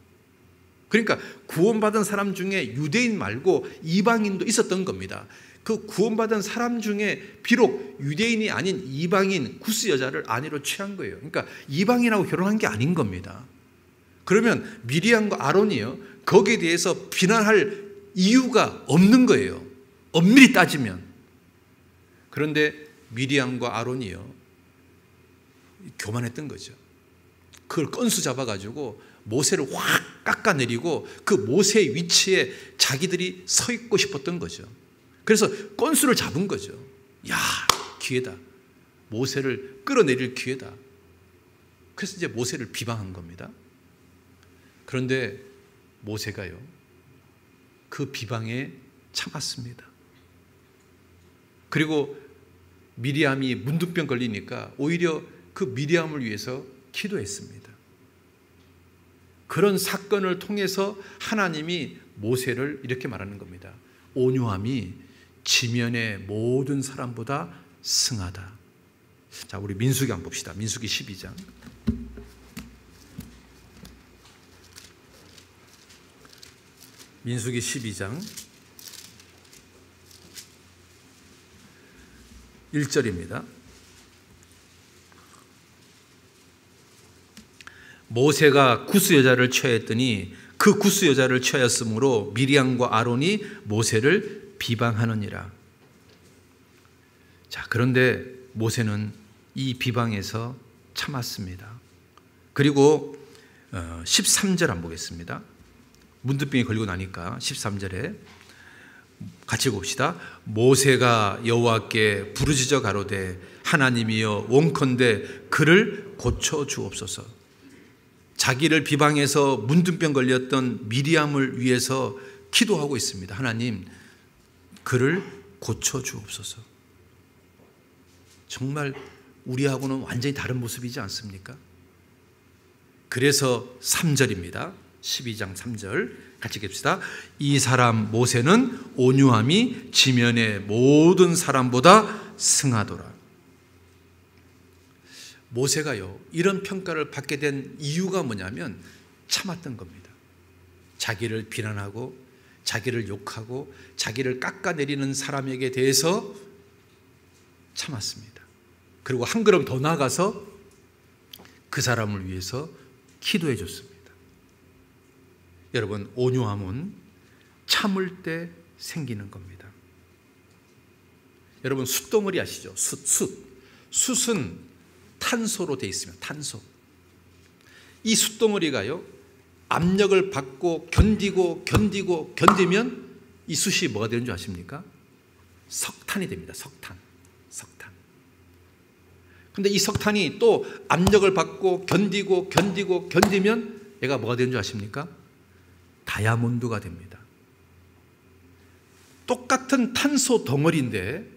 그러니까 구원받은 사람 중에 유대인 말고 이방인도 있었던 겁니다. 그 구원받은 사람 중에 비록 유대인이 아닌 이방인 구스 여자를 아내로 취한 거예요. 그러니까 이방인하고 결혼한 게 아닌 겁니다. 그러면 미리암과 아론이요, 거기에 대해서 비난할 이유가 없는 거예요, 엄밀히 따지면. 그런데 미리암과 아론이요, 교만했던 거죠. 그걸 건수 잡아가지고 모세를 확 깎아내리고 그 모세의 위치에 자기들이 서 있고 싶었던 거죠. 그래서 건수를 잡은 거죠. 야, 기회다. 모세를 끌어내릴 기회다. 그래서 이제 모세를 비방한 겁니다. 그런데 모세가요, 그 비방에 참았습니다. 그리고 미리암이 문둥병 걸리니까 오히려 그 미리암을 위해서 기도했습니다. 그런 사건을 통해서 하나님이 모세를 이렇게 말하는 겁니다. 온유함이 지면의 모든 사람보다 승하다. 자, 우리 민수기 한번 봅시다. 민수기 12장. 민수기 12장 1절입니다. 모세가 구스 여자를 취하였더니 그 구스 여자를 취하였으므로 미리암과 아론이 모세를 비방하느니라. 자, 그런데 모세는 이 비방에서 참았습니다. 그리고 13절 한번 보겠습니다. 문둥병이 걸리고 나니까 13절에 같이 봅시다. 모세가 여호와께 부르짖어 가로되 하나님이여 원컨대 그를 고쳐 주옵소서. 자기를 비방해서 문둥병 걸렸던 미리암을 위해서 기도하고 있습니다. 하나님, 그를 고쳐 주옵소서. 정말 우리하고는 완전히 다른 모습이지 않습니까? 그래서 3절입니다. 12장 3절 같이 읽읍시다. 이 사람 모세는 온유함이 지면의 모든 사람보다 승하더라. 모세가요, 이런 평가를 받게 된 이유가 뭐냐면 참았던 겁니다. 자기를 비난하고 자기를 욕하고 자기를 깎아내리는 사람에게 대해서 참았습니다. 그리고 한 걸음 더 나아가서 그 사람을 위해서 기도해 줬습니다. 여러분, 온유함은 참을 때 생기는 겁니다. 여러분, 숯덩어리 아시죠? 숯은 탄소로 되어 있습니다. 탄소. 이 숯덩어리가요, 압력을 받고 견디면 이 숯이 뭐가 되는 줄 아십니까? 석탄이 됩니다. 석탄. 근데 이 석탄이 또 압력을 받고 견디면 얘가 뭐가 되는 줄 아십니까? 다이아몬드가 됩니다. 똑같은 탄소 덩어리인데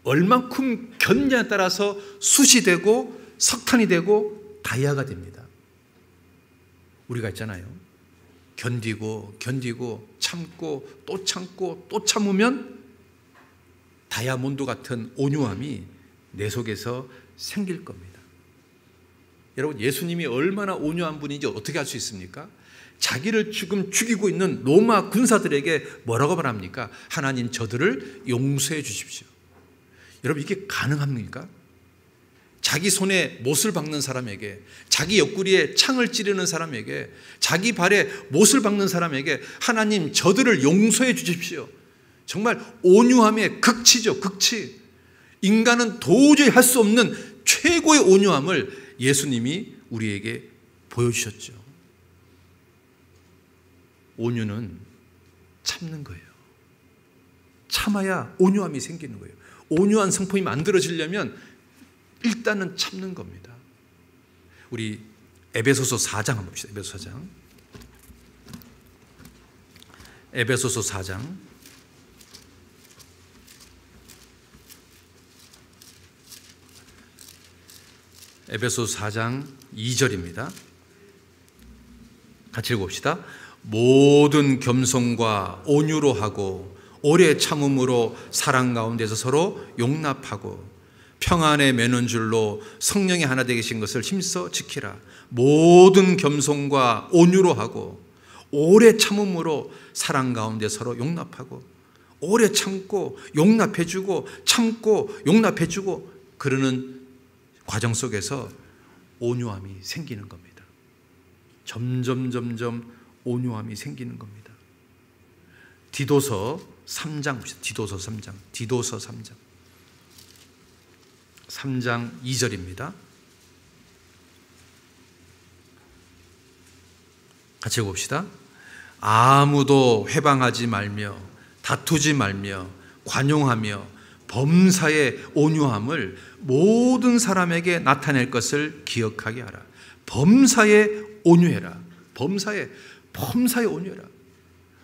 얼만큼 견디냐에 따라서 숯이 되고 석탄이 되고 다이아가 됩니다. 우리가 있잖아요. 견디고 참고 또 참으면 다이아몬드 같은 온유함이 내 속에서 생길 겁니다. 여러분, 예수님이 얼마나 온유한 분인지 어떻게 알 수 있습니까? 자기를 지금 죽이고 있는 로마 군사들에게 뭐라고 말합니까? 하나님, 저들을 용서해 주십시오. 여러분, 이게 가능합니까? 자기 손에 못을 박는 사람에게, 자기 옆구리에 창을 찌르는 사람에게, 자기 발에 못을 박는 사람에게 하나님, 저들을 용서해 주십시오. 정말 온유함의 극치죠. 극치. 인간은 도저히 할 수 없는 최고의 온유함을 예수님이 우리에게 보여주셨죠. 온유는 참는 거예요. 참아야 온유함이 생기는 거예요. 온유한 성품이 만들어지려면 일단은 참는 겁니다. 우리 에베소서 4장 한번 봅시다. 에베소서 4장 에베소서 4장 2절입니다. 같이 읽어봅시다. 모든 겸손과 온유로 하고 오래 참음으로 사랑 가운데서 서로 용납하고 평안에 매는 줄로 성령이 하나 되게 계신 것을 힘써 지키라. 모든 겸손과 온유로 하고 오래 참음으로 사랑 가운데 서로 용납하고 오래 참고 용납해주고 참고 용납해주고 그러는 과정 속에서 온유함이 생기는 겁니다. 점점 온유함이 생기는 겁니다. 디도서 3장 봅시다. 디도서 3장 2절입니다. 같이 봅시다. 아무도 회방하지 말며 다투지 말며 관용하며 범사의 온유함을 모든 사람에게 나타낼 것을 기억하게 하라. 범사에 온유해라. 범사에 온유해라.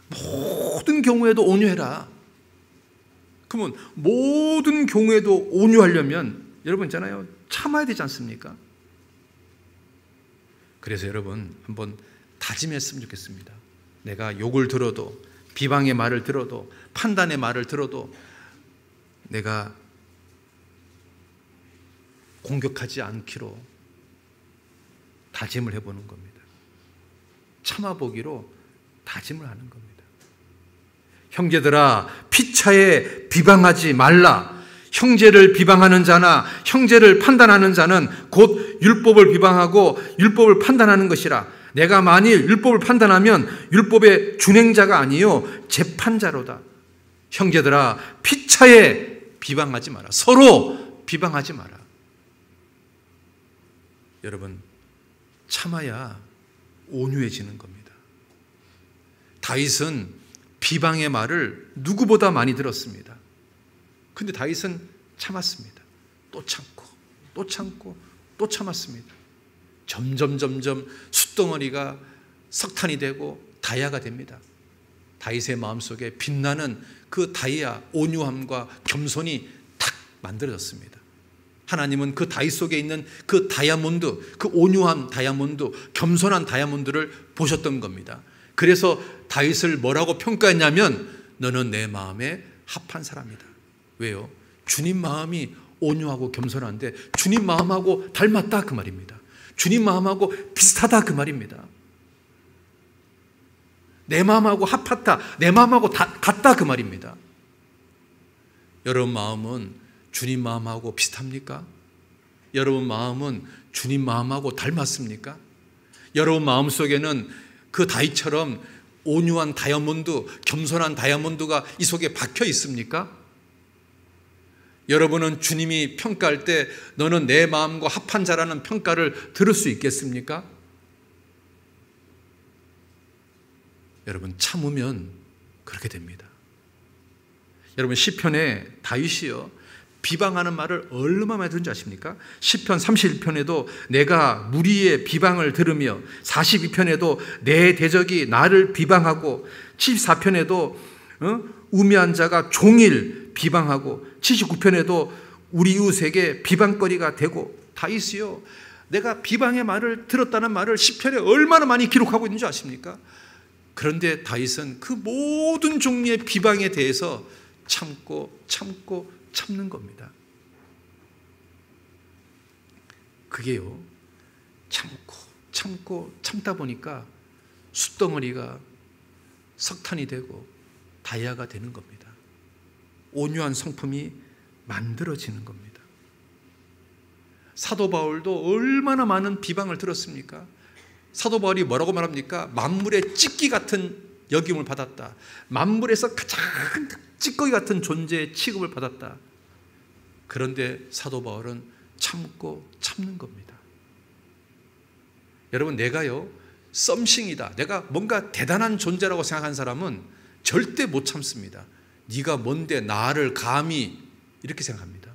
모든 경우에도 온유해라. 그러면 모든 경우에도 온유하려면 여러분 있잖아요. 참아야 되지 않습니까? 그래서 여러분 한번 다짐했으면 좋겠습니다. 내가 욕을 들어도, 비방의 말을 들어도, 판단의 말을 들어도 내가 공격하지 않기로 다짐을 해보는 겁니다. 참아보기로 다짐을 하는 겁니다. 형제들아, 피차에 비방하지 말라. 형제를 비방하는 자나 형제를 판단하는 자는 곧 율법을 비방하고 율법을 판단하는 것이라. 내가 만일 율법을 판단하면 율법의 준행자가 아니요 재판자로다. 형제들아, 피차에 비방하지 마라. 서로 비방하지 마라. 여러분, 참아야 온유해지는 겁니다. 다윗은 비방의 말을 누구보다 많이 들었습니다. 근데 다윗은 참았습니다. 또 참고 또 참고 또 참았습니다. 점점 숫덩어리가 석탄이 되고 다이아가 됩니다. 다윗의 마음속에 빛나는 그 다이아, 온유함과 겸손이 탁 만들어졌습니다. 하나님은 그 다윗 속에 있는 그 다이아몬드, 그 온유한 다이아몬드, 겸손한 다이아몬드를 보셨던 겁니다. 그래서 다윗을 뭐라고 평가했냐면 너는 내 마음에 합한 사람이다. 왜요? 주님 마음이 온유하고 겸손한데 주님 마음하고 닮았다 그 말입니다. 주님 마음하고 비슷하다 그 말입니다. 내 마음하고 합했다, 내 마음하고 같다 그 말입니다. 여러분 마음은 주님 마음하고 비슷합니까? 여러분 마음은 주님 마음하고 닮았습니까? 여러분 마음속에는 그 다윗처럼 온유한 다이아몬드, 겸손한 다이아몬드가 이 속에 박혀 있습니까? 여러분은 주님이 평가할 때 너는 내 마음과 합한 자라는 평가를 들을 수 있겠습니까? 여러분 참으면 그렇게 됩니다. 여러분 시편에 다윗이요 비방하는 말을 얼마나 많이 들은지 아십니까? 시편 31편에도 내가 무리의 비방을 들으며 42편에도 내 대적이 나를 비방하고 74편에도 우매한 자가 종일 비방하고 79편에도 우리 이웃에게 비방거리가 되고 다윗이요 내가 비방의 말을 들었다는 말을 시편에 얼마나 많이 기록하고 있는 줄 아십니까? 그런데 다윗은 그 모든 종류의 비방에 대해서 참는 겁니다. 그게요 참다 보니까 숫덩어리가 석탄이 되고 다이아가 되는 겁니다. 온유한 성품이 만들어지는 겁니다. 사도 바울도 얼마나 많은 비방을 들었습니까? 사도 바울이 뭐라고 말합니까? 만물의 찌꺼기 같은 여김을 받았다. 만물에서 가장 찌꺼기 같은 존재의 취급을 받았다. 그런데 사도 바울은 참는 겁니다. 여러분 내가요 썸씽이다, 내가 뭔가 대단한 존재라고 생각한 사람은 절대 못 참습니다. 네가 뭔데 나를 감히 이렇게 생각합니다.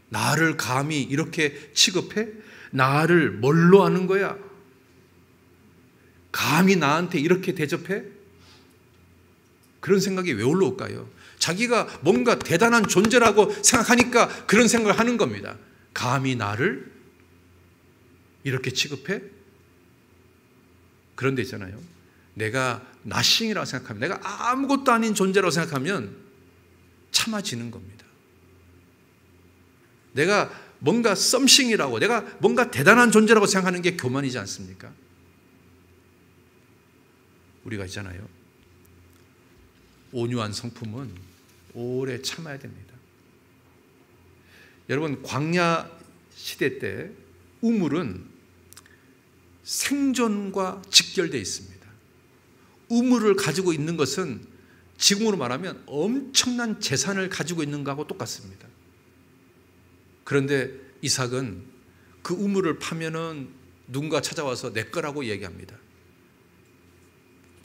나를 감히 이렇게 취급해? 나를 뭘로 아는 거야? 감히 나한테 이렇게 대접해? 그런 생각이 왜 올라올까요? 자기가 뭔가 대단한 존재라고 생각하니까 그런 생각을 하는 겁니다. 감히 나를 이렇게 취급해? 그런데 있잖아요, 내가 나싱이라고 생각하면, 내가 아무것도 아닌 존재라고 생각하면 참아지는 겁니다. 내가 뭔가 썸씽이라고, 내가 뭔가 대단한 존재라고 생각하는 게 교만이지 않습니까? 우리가 있잖아요, 온유한 성품은 오래 참아야 됩니다. 여러분 광야 시대 때 우물은 생존과 직결되어 있습니다. 우물을 가지고 있는 것은 지금으로 말하면 엄청난 재산을 가지고 있는 것하고 똑같습니다. 그런데 이삭은 그 우물을 파면은 누군가 찾아와서 내 거라고 얘기합니다.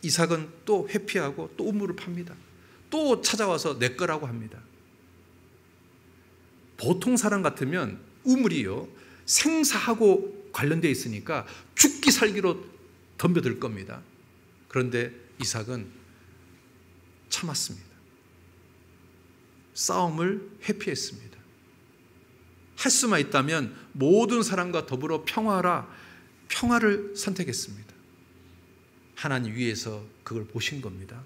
이삭은 또 회피하고 또 우물을 팝니다. 또 찾아와서 내 거라고 합니다. 보통 사람 같으면 우물이요, 생사하고 관련되어 있으니까 죽기 살기로 덤벼들 겁니다. 그런데 이삭은 참았습니다. 싸움을 회피했습니다. 할 수만 있다면 모든 사람과 더불어 평화를 선택했습니다. 하나님 위에서 그걸 보신 겁니다.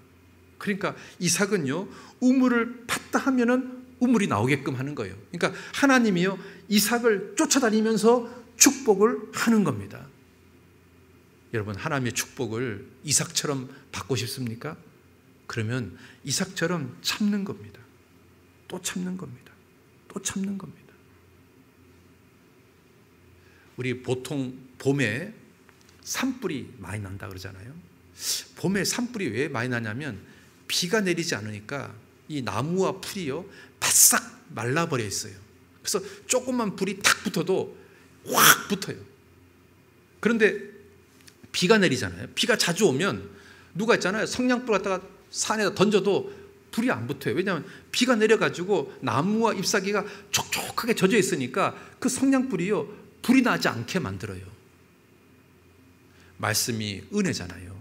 그러니까 이삭은요, 우물을 팠다 하면은 우물이 나오게끔 하는 거예요. 그러니까 하나님이요, 이삭을 쫓아다니면서 축복을 하는 겁니다. 여러분, 하나님의 축복을 이삭처럼 받고 싶습니까? 그러면 이삭처럼 참는 겁니다. 또 참는 겁니다. 또 참는 겁니다. 우리 보통 봄에 산불이 많이 난다 그러잖아요. 봄에 산불이 왜 많이 나냐면 비가 내리지 않으니까 이 나무와 풀이요, 바싹 말라버려 있어요. 그래서 조금만 불이 탁 붙어도 확 붙어요. 그런데 비가 내리잖아요. 비가 자주 오면 누가 있잖아요, 성냥불 갖다가 산에다 던져도 불이 안 붙어요. 왜냐하면 비가 내려가지고 나무와 잎사귀가 촉촉하게 젖어 있으니까 그 성냥불이요, 불이 나지 않게 만들어요. 말씀이 은혜잖아요.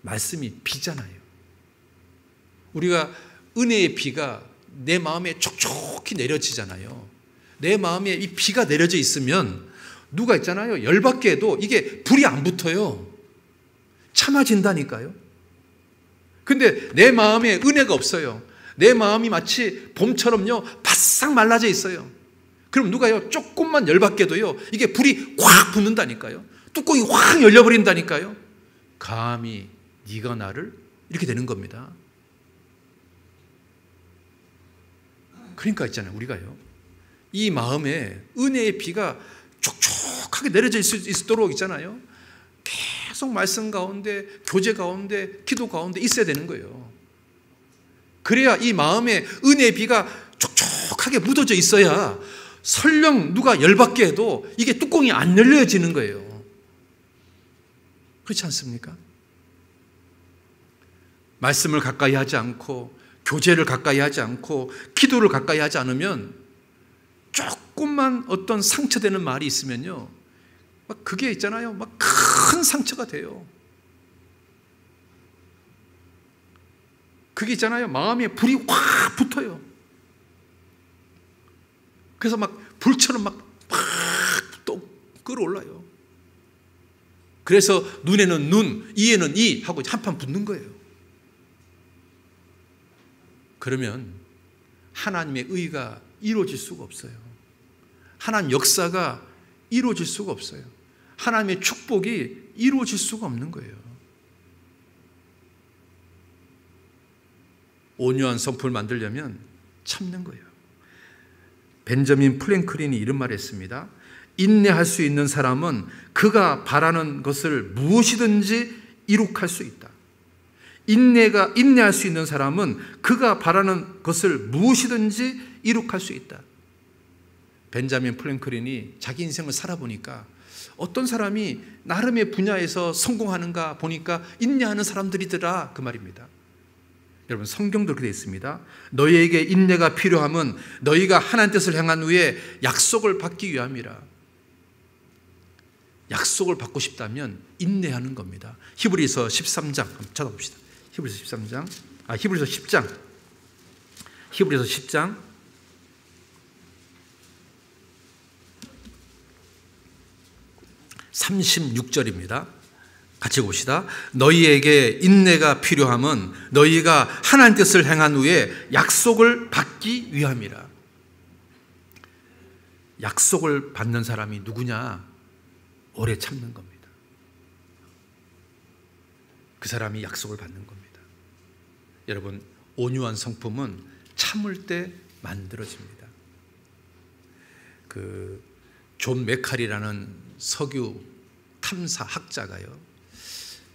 말씀이 비잖아요. 우리가 은혜의 비가 내 마음에 촉촉히 내려지잖아요. 내 마음에 이 비가 내려져 있으면 누가 있잖아요, 열받게 해도 이게 불이 안 붙어요. 참아진다니까요. 근데 내 마음에 은혜가 없어요. 내 마음이 마치 봄처럼요, 바싹 말라져 있어요. 그럼 누가요, 조금만 열받게 해도요, 이게 불이 확 붙는다니까요. 뚜껑이 확 열려버린다니까요. 감히 네가 나를, 이렇게 되는 겁니다. 그러니까 있잖아요, 우리가요, 이 마음에 은혜의 비가 촉촉하게 내려져 있을 수 있도록 있잖아요, 계속 말씀 가운데, 교제 가운데, 기도 가운데 있어야 되는 거예요. 그래야 이 마음에 은혜의 비가 촉촉하게 묻어져 있어야 설령 누가 열받게 해도 이게 뚜껑이 안 열려지는 거예요. 그렇지 않습니까? 말씀을 가까이 하지 않고, 교제를 가까이 하지 않고, 기도를 가까이 하지 않으면 조금만 어떤 상처되는 말이 있으면요, 막 그게 있잖아요, 막 큰 상처가 돼요. 그게 있잖아요, 마음에 불이 확 붙어요. 그래서 막 불처럼 막 또 끌어올라요. 그래서 눈에는 눈, 이에는 이 하고 한판 붙는 거예요. 그러면 하나님의 의가 이루어질 수가 없어요. 하나님 역사가 이루어질 수가 없어요. 하나님의 축복이 이루어질 수가 없는 거예요. 온유한 성품을 만들려면 참는 거예요. 벤저민 프랭클린이 이런 말을 했습니다. 인내할 수 있는 사람은 그가 바라는 것을 무엇이든지 이룩할 수 있다. 인내할 수 있는 사람은 그가 바라는 것을 무엇이든지 이룩할 수 있다. 벤자민 프랭클린이 자기 인생을 살아보니까 어떤 사람이 나름의 분야에서 성공하는가 보니까 인내하는 사람들이더라, 그 말입니다. 여러분, 성경도 그렇게 되어 있습니다. 너희에게 인내가 필요함은 너희가 하나님 뜻을 행한 후에 약속을 받기 위함이라. 약속을 받고 싶다면 인내하는 겁니다. 히브리서 13장 한번 찾아봅시다. 히브리서 10장 36절입니다. 같이 봅시다. 너희에게 인내가 필요함은 너희가 하나님 뜻을 행한 후에 약속을 받기 위함이라. 약속을 받는 사람이 누구냐? 오래 참는 겁니다. 그 사람이 약속을 받는 겁니다. 여러분, 온유한 성품은 참을 때 만들어집니다. 존 메칼이라는 석유 탐사 학자가요,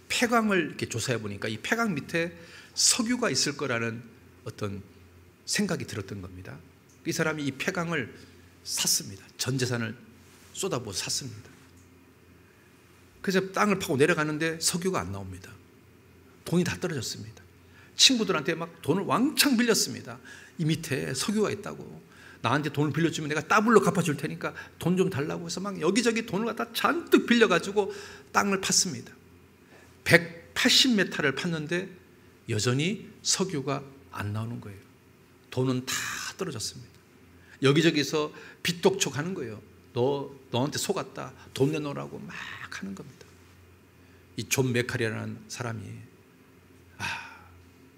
폐광을 이렇게 조사해 보니까 이 폐광 밑에 석유가 있을 거라는 어떤 생각이 들었던 겁니다. 이 사람이 이 폐광을 샀습니다. 전 재산을 쏟아부어 샀습니다. 그래서 땅을 파고 내려가는데 석유가 안 나옵니다. 돈이 다 떨어졌습니다. 친구들한테 막 돈을 왕창 빌렸습니다. 이 밑에 석유가 있다고, 나한테 돈을 빌려주면 내가 더블로 갚아줄 테니까 돈 좀 달라고 해서 막 여기저기 돈을 갖다 잔뜩 빌려가지고 땅을 팠습니다. 180m를 팠는데 여전히 석유가 안 나오는 거예요. 돈은 다 떨어졌습니다. 여기저기서 빚독촉하는 거예요. 너한테 속았다, 돈 내놓으라고 막 하는 겁니다. 이 존 메카리라는 사람이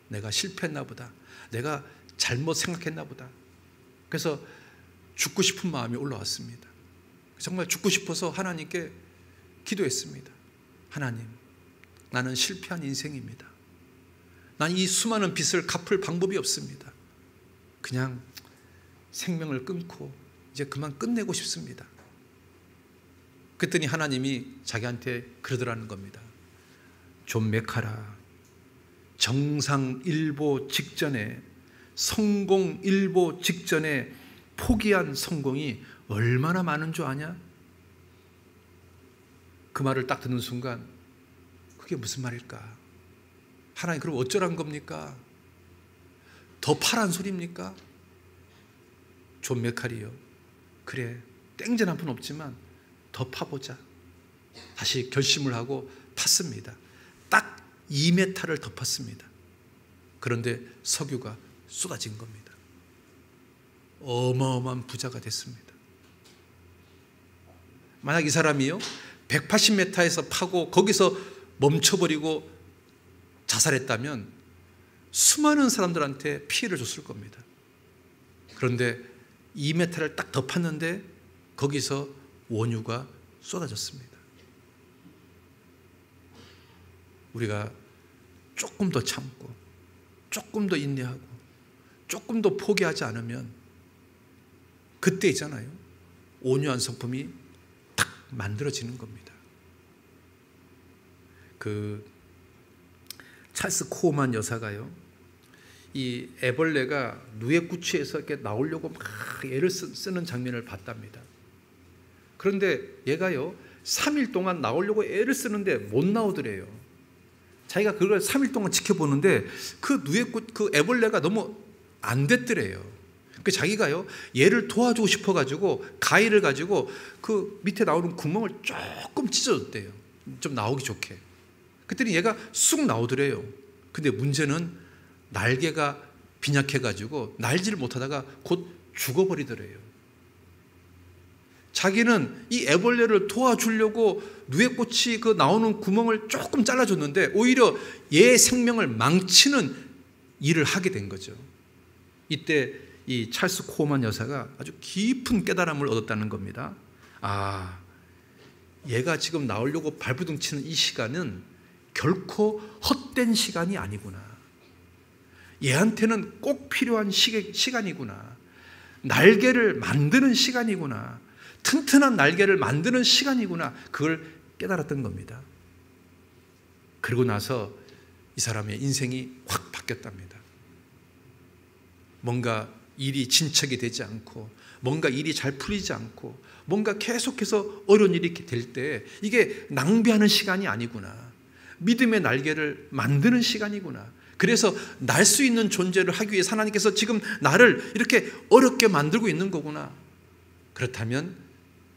내가 실패했나 보다, 내가 잘못 생각했나 보다, 그래서 죽고 싶은 마음이 올라왔습니다. 정말 죽고 싶어서 하나님께 기도했습니다. 하나님, 나는 실패한 인생입니다. 난 이 수많은 빚을 갚을 방법이 없습니다. 그냥 생명을 끊고 이제 그만 끝내고 싶습니다. 그랬더니 하나님이 자기한테 그러더라는 겁니다. 존 메카라, 정상일보 직전에, 성공일보 직전에 포기한 성공이 얼마나 많은 줄 아냐? 그 말을 딱 듣는 순간 그게 무슨 말일까? 하나님, 그럼 어쩌란 겁니까? 더 파란 소리입니까? 존 메카리요, 그래, 땡전 한 푼 없지만 더 파보자. 다시 결심을 하고 팠습니다. 딱 2m를 더 팠습니다. 그런데 석유가 쏟아진 겁니다. 어마어마한 부자가 됐습니다. 만약 이 사람이요 180m에서 파고 거기서 멈춰버리고 자살했다면 수많은 사람들한테 피해를 줬을 겁니다. 그런데 2m를 딱 더 팠는데 거기서 원유가 쏟아졌습니다. 우리가 조금 더 참고, 조금 더 인내하고, 조금 더 포기하지 않으면 그때 있잖아요, 온유한 성품이 딱 만들어지는 겁니다. 그 찰스 코어만 여사가요, 이 애벌레가 누에꾸치에서 이렇게 나오려고 막 애를 쓰는 장면을 봤답니다. 그런데 얘가요 3일 동안 나오려고 애를 쓰는데 못 나오더래요. 자기가 그걸 3일 동안 지켜보는데 그 애벌레가 너무 안 됐더래요. 그 자기가요 얘를 도와주고 싶어가지고 가위를 가지고 그 밑에 나오는 구멍을 조금 찢어줬대요. 좀 나오기 좋게. 그랬더니 얘가 쑥 나오더래요. 근데 문제는 날개가 빈약해가지고 날지를 못하다가 곧 죽어버리더래요. 자기는 이 애벌레를 도와주려고 누에꽃이 그 나오는 구멍을 조금 잘라줬는데 오히려 얘 생명을 망치는 일을 하게 된 거죠. 이때 이 찰스 코어만 여사가 아주 깊은 깨달음을 얻었다는 겁니다. 얘가 지금 나오려고 발버둥 치는 이 시간은 결코 헛된 시간이 아니구나. 얘한테는 꼭 필요한 시간이구나. 날개를 만드는 시간이구나. 튼튼한 날개를 만드는 시간이구나. 그걸 깨달았던 겁니다. 그리고 나서 이 사람의 인생이 확 바뀌었답니다. 뭔가 일이 진척이 되지 않고, 뭔가 일이 잘 풀리지 않고, 뭔가 계속해서 어려운 일이 될 때 이게 낭비하는 시간이 아니구나. 믿음의 날개를 만드는 시간이구나. 그래서 날 수 있는 존재를 하기 위해서 하나님께서 지금 나를 이렇게 어렵게 만들고 있는 거구나. 그렇다면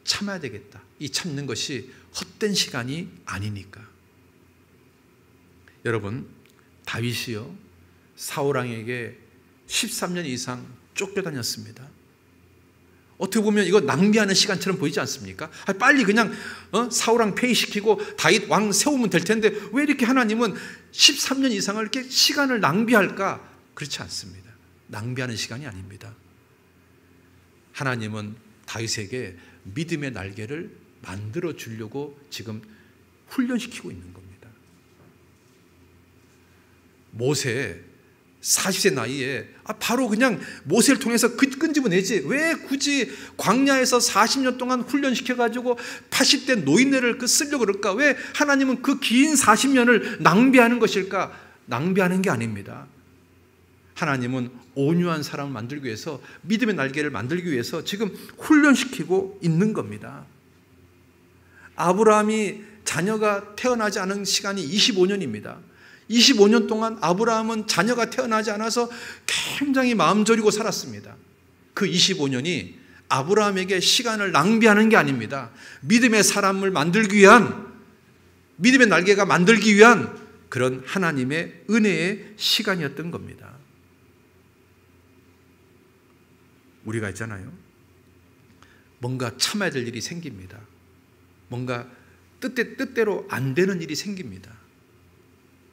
참아야 되겠다. 이 참는 것이 헛된 시간이 아니니까. 여러분, 다윗이요 사울왕에게 13년 이상 쫓겨다녔습니다. 어떻게 보면 이거 낭비하는 시간처럼 보이지 않습니까? 빨리 그냥 사울왕 폐위시키고 다윗 왕 세우면 될 텐데 왜 이렇게 하나님은 13년 이상을 이렇게 시간을 낭비할까? 그렇지 않습니다. 낭비하는 시간이 아닙니다. 하나님은 다윗에게 믿음의 날개를 만들어 주려고 지금 훈련시키고 있는 겁니다. 모세 40세 나이에 바로 그냥 모세를 통해서 끈집어내지 왜 굳이 광야에서 40년 동안 훈련시켜가지고 80대 노인네를 쓰려고 그럴까? 왜 하나님은 그 긴 40년을 낭비하는 것일까? 낭비하는 게 아닙니다. 하나님은 온유한 사람을 만들기 위해서, 믿음의 날개를 만들기 위해서 지금 훈련시키고 있는 겁니다. 아브라함이 자녀가 태어나지 않은 시간이 25년입니다. 25년 동안 아브라함은 자녀가 태어나지 않아서 굉장히 마음 졸이고 살았습니다. 그 25년이 아브라함에게 시간을 낭비하는 게 아닙니다. 믿음의 사람을 만들기 위한, 믿음의 날개가 만들기 위한 그런 하나님의 은혜의 시간이었던 겁니다. 우리가 있잖아요, 뭔가 참아야 될 일이 생깁니다. 뭔가 뜻대로 안 되는 일이 생깁니다.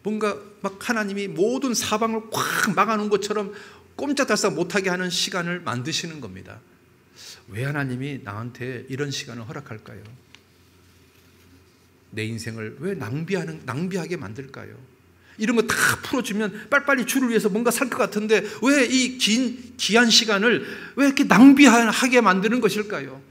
뭔가 막 하나님이 모든 사방을 꽉 막아놓은 것처럼 꼼짝달싹 못하게 하는 시간을 만드시는 겁니다. 왜 하나님이 나한테 이런 시간을 허락할까요? 내 인생을 왜 낭비하게 만들까요? 이런 거 다 풀어주면 빨리빨리 주를 위해서 뭔가 살 것 같은데 왜 이 귀한 시간을 왜 이렇게 낭비하게 만드는 것일까요?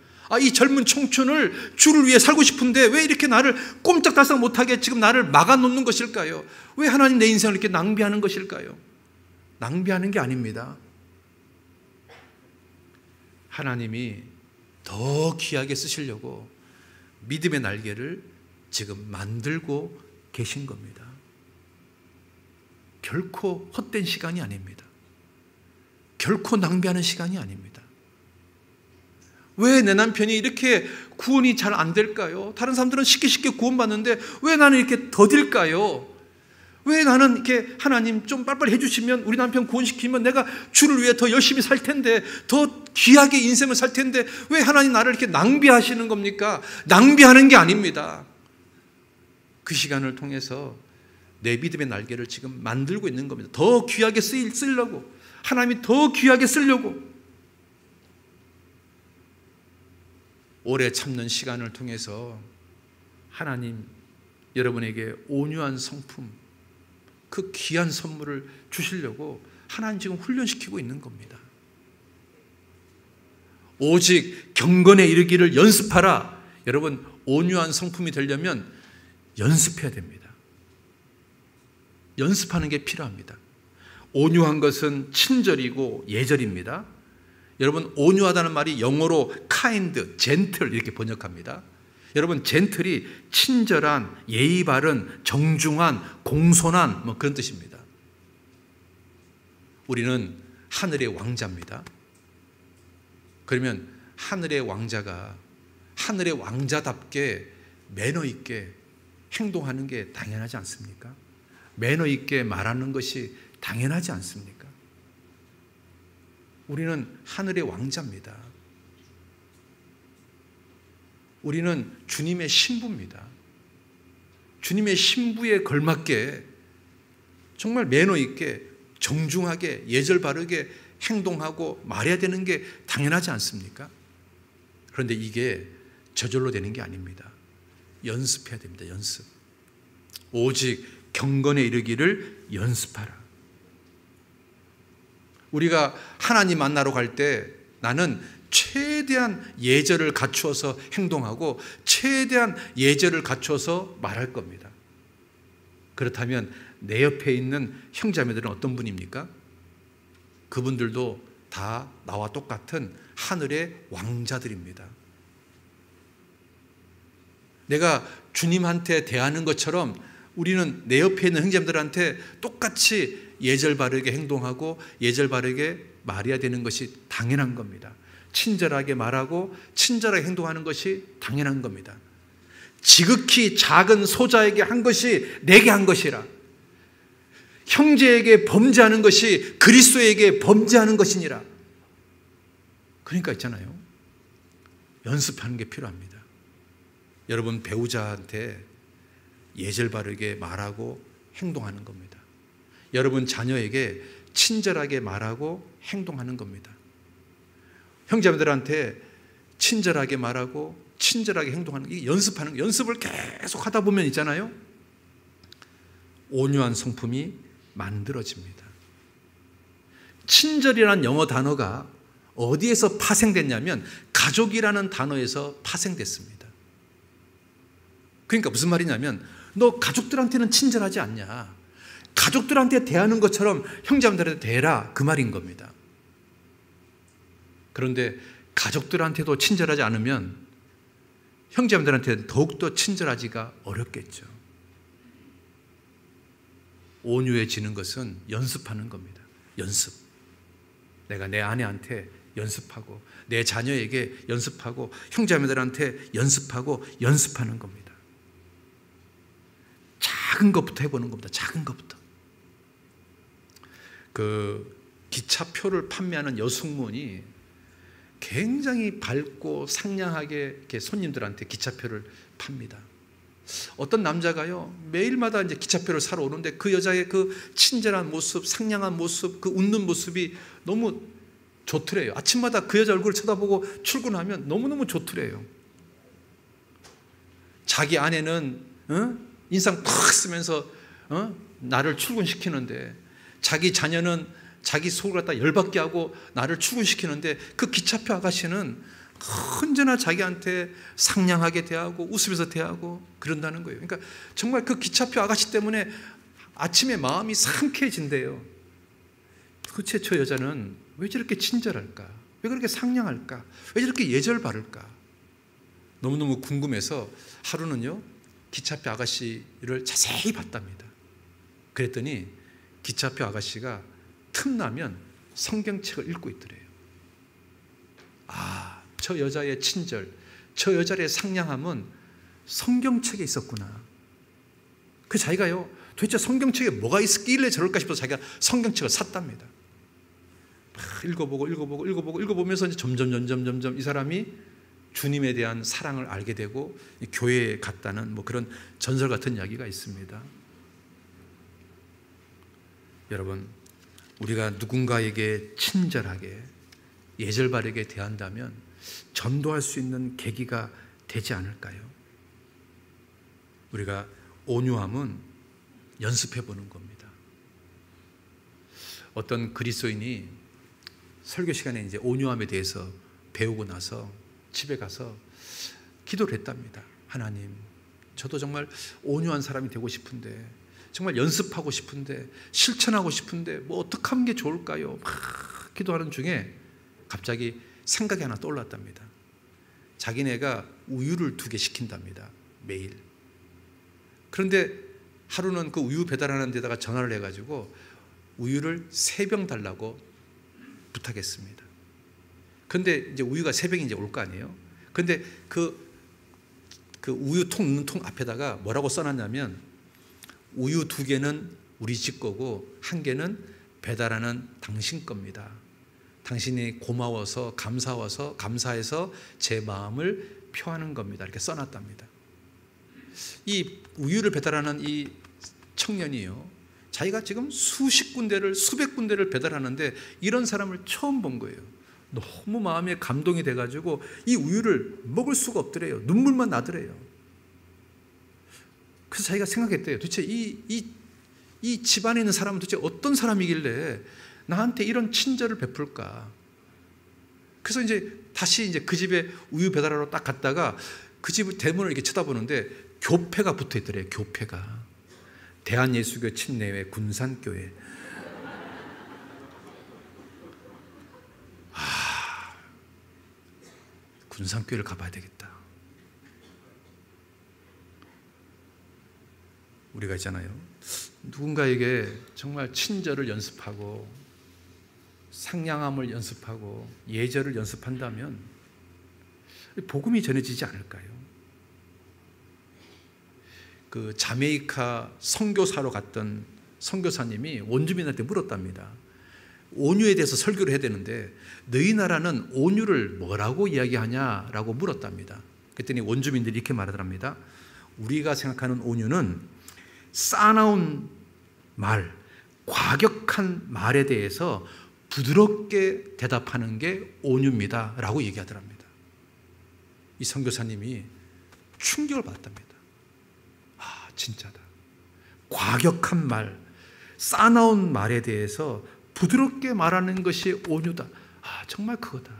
이 젊은 청춘을 주를 위해 살고 싶은데 왜 이렇게 나를 꼼짝달싹 못하게 지금 나를 막아놓는 것일까요? 왜 하나님 내 인생을 이렇게 낭비하는 것일까요? 낭비하는 게 아닙니다. 하나님이 더 귀하게 쓰시려고 믿음의 날개를 지금 만들고 계신 겁니다. 결코 헛된 시간이 아닙니다. 결코 낭비하는 시간이 아닙니다. 왜 내 남편이 이렇게 구원이 잘 안 될까요? 다른 사람들은 쉽게 구원받는데 왜 나는 이렇게 더딜까요? 왜 나는 이렇게 하나님 좀 빨리빨리 해주시면 우리 남편 구원시키면 내가 주를 위해 더 열심히 살 텐데, 더 귀하게 인생을 살 텐데 왜 하나님 나를 이렇게 낭비하시는 겁니까? 낭비하는 게 아닙니다. 그 시간을 통해서 내 믿음의 날개를 지금 만들고 있는 겁니다. 더 귀하게 쓰려고, 하나님이 더 귀하게 쓰려고. 오래 참는 시간을 통해서 하나님 여러분에게 온유한 성품, 그 귀한 선물을 주시려고 하나님 지금 훈련시키고 있는 겁니다. 오직 경건에 이르기를 연습하라. 여러분, 온유한 성품이 되려면 연습해야 됩니다. 연습하는 게 필요합니다. 온유한 것은 친절이고 예절입니다. 여러분, 온유하다는 말이 영어로 kind, gentle 이렇게 번역합니다. 여러분, 젠틀이 친절한, 예의 바른, 정중한, 공손한 뭐 그런 뜻입니다. 우리는 하늘의 왕자입니다. 그러면 하늘의 왕자가 하늘의 왕자답게 매너 있게 행동하는 게 당연하지 않습니까? 매너 있게 말하는 것이 당연하지 않습니까? 우리는 하늘의 왕자입니다. 우리는 주님의 신부입니다. 주님의 신부에 걸맞게 정말 매너 있게 정중하게 예절 바르게 행동하고 말해야 되는 게 당연하지 않습니까? 그런데 이게 저절로 되는 게 아닙니다. 연습해야 됩니다. 연습. 오직 경건에 이르기를 연습하라. 우리가 하나님 만나러 갈 때 나는 최대한 예절을 갖추어서 행동하고 최대한 예절을 갖추어서 말할 겁니다. 그렇다면 내 옆에 있는 형제자매들은 어떤 분입니까? 그분들도 다 나와 똑같은 하늘의 왕자들입니다. 내가 주님한테 대하는 것처럼 우리는 내 옆에 있는 형제자매들한테 똑같이 예절 바르게 행동하고 예절 바르게 말해야 되는 것이 당연한 겁니다. 친절하게 말하고 친절하게 행동하는 것이 당연한 겁니다. 지극히 작은 소자에게 한 것이 내게 한 것이라. 형제에게 범죄하는 것이 그리스도에게 범죄하는 것이니라. 그러니까 있잖아요, 연습하는 게 필요합니다. 여러분, 배우자한테 예절 바르게 말하고 행동하는 겁니다. 여러분 자녀에게 친절하게 말하고 행동하는 겁니다. 형제들한테 친절하게 말하고 친절하게 행동하는, 이 연습하는, 연습을 계속 하다 보면 있잖아요, 온유한 성품이 만들어집니다. 친절이라는 영어 단어가 어디에서 파생됐냐면 가족이라는 단어에서 파생됐습니다. 그러니까 무슨 말이냐면, 너 가족들한테는 친절하지 않냐, 가족들한테 대하는 것처럼 형제자매들한테 대해라, 그 말인 겁니다. 그런데 가족들한테도 친절하지 않으면 형제자매들한테 더욱더 친절하지가 어렵겠죠. 온유해지는 것은 연습하는 겁니다. 연습. 내가 내 아내한테 연습하고 내 자녀에게 연습하고 형제자매들한테 연습하고 연습하는 겁니다. 작은 것부터 해보는 겁니다. 작은 것부터. 그 기차표를 판매하는 여승문이 굉장히 밝고 상냥하게 이렇게 손님들한테 기차표를 팝니다. 어떤 남자가요, 매일마다 이제 기차표를 사러 오는데 그 여자의 그 친절한 모습, 상냥한 모습, 그 웃는 모습이 너무 좋더래요. 아침마다 그 여자 얼굴을 쳐다보고 출근하면 너무너무 좋더래요. 자기 아내는 인상 팍 쓰면서 나를 출근시키는데, 자기 자녀는 자기 속을 갖다 열받게 하고 나를 출근시키는데, 그 기차표 아가씨는 언제나 자기한테 상냥하게 대하고 웃으면서 대하고 그런다는 거예요. 그러니까 정말 그 기차표 아가씨 때문에 아침에 마음이 상쾌해진대요. 도대체 저 여자는 왜 저렇게 친절할까? 왜 그렇게 상냥할까? 왜 저렇게 예절 바를까? 너무너무 궁금해서 하루는요, 기차표 아가씨를 자세히 봤답니다. 그랬더니 기차표 아가씨가 틈나면 성경책을 읽고 있더래요. 아, 저 여자의 친절, 저 여자의 상냥함은 성경책에 있었구나. 그 자기가요, 도대체 성경책에 뭐가 있었길래 저럴까 싶어서 자기가 성경책을 샀답니다. 읽어보면서 이제 점점 이 사람이 주님에 대한 사랑을 알게 되고 교회에 갔다는 뭐 그런 전설 같은 이야기가 있습니다. 여러분, 우리가 누군가에게 친절하게 예절 바르게 대한다면 전도할 수 있는 계기가 되지 않을까요? 우리가 온유함은 연습해 보는 겁니다. 어떤 그리스도인이 설교 시간에 이제 온유함에 대해서 배우고 나서 집에 가서 기도를 했답니다. 하나님, 저도 정말 온유한 사람이 되고 싶은데, 정말 연습하고 싶은데, 실천하고 싶은데 뭐 어떻게 하는 게 좋을까요? 막 기도하는 중에 갑자기 생각이 하나 떠올랐답니다. 자기네가 우유를 2개 시킨답니다. 매일. 그런데 하루는 그 우유 배달하는 데다가 전화를 해가지고 우유를 3병 달라고 부탁했습니다. 그런데 이제 우유가 3병이 이제 올 거 아니에요. 그런데 그 우유통 넣는 통 앞에다가 뭐라고 써놨냐면, 우유 2개는 우리 집 거고 1개는 배달하는 당신 겁니다. 당신이 고마워서 감사해서 제 마음을 표하는 겁니다. 이렇게 써놨답니다. 이 우유를 배달하는 이 청년이요, 자기가 지금 수십 군데를, 수백 군데를 배달하는데 이런 사람을 처음 본 거예요. 너무 마음에 감동이 돼가지고 이 우유를 먹을 수가 없더래요. 눈물만 나더래요. 그래서 자기가 생각했대요. 도대체 이 집안에 있는 사람은 도대체 어떤 사람이길래 나한테 이런 친절을 베풀까? 그래서 이제 다시 이제 그 집에 우유 배달하러 딱 갔다가 그 집 대문을 이렇게 쳐다보는데 교패가 붙어 있더래요. 교패가. 대한예수교 침례회 군산교회. 군산교회를 가봐야 되겠다. 우리가 있잖아요, 누군가에게 정말 친절을 연습하고 상냥함을 연습하고 예절을 연습한다면 복음이 전해지지 않을까요? 그 자메이카 선교사로 갔던 선교사님이 원주민한테 물었답니다. 온유에 대해서 설교를 해야 되는데 너희 나라는 온유를 뭐라고 이야기하냐라고 물었답니다. 그랬더니 원주민들이 이렇게 말하더랍니다. 우리가 생각하는 온유는 싸나운 말, 과격한 말에 대해서 부드럽게 대답하는 게 온유입니다 라고 얘기하더랍니다. 이 선교사님이 충격을 받았답니다. 아, 진짜다. 과격한 말, 싸나운 말에 대해서 부드럽게 말하는 것이 온유다. 아, 정말 그거다.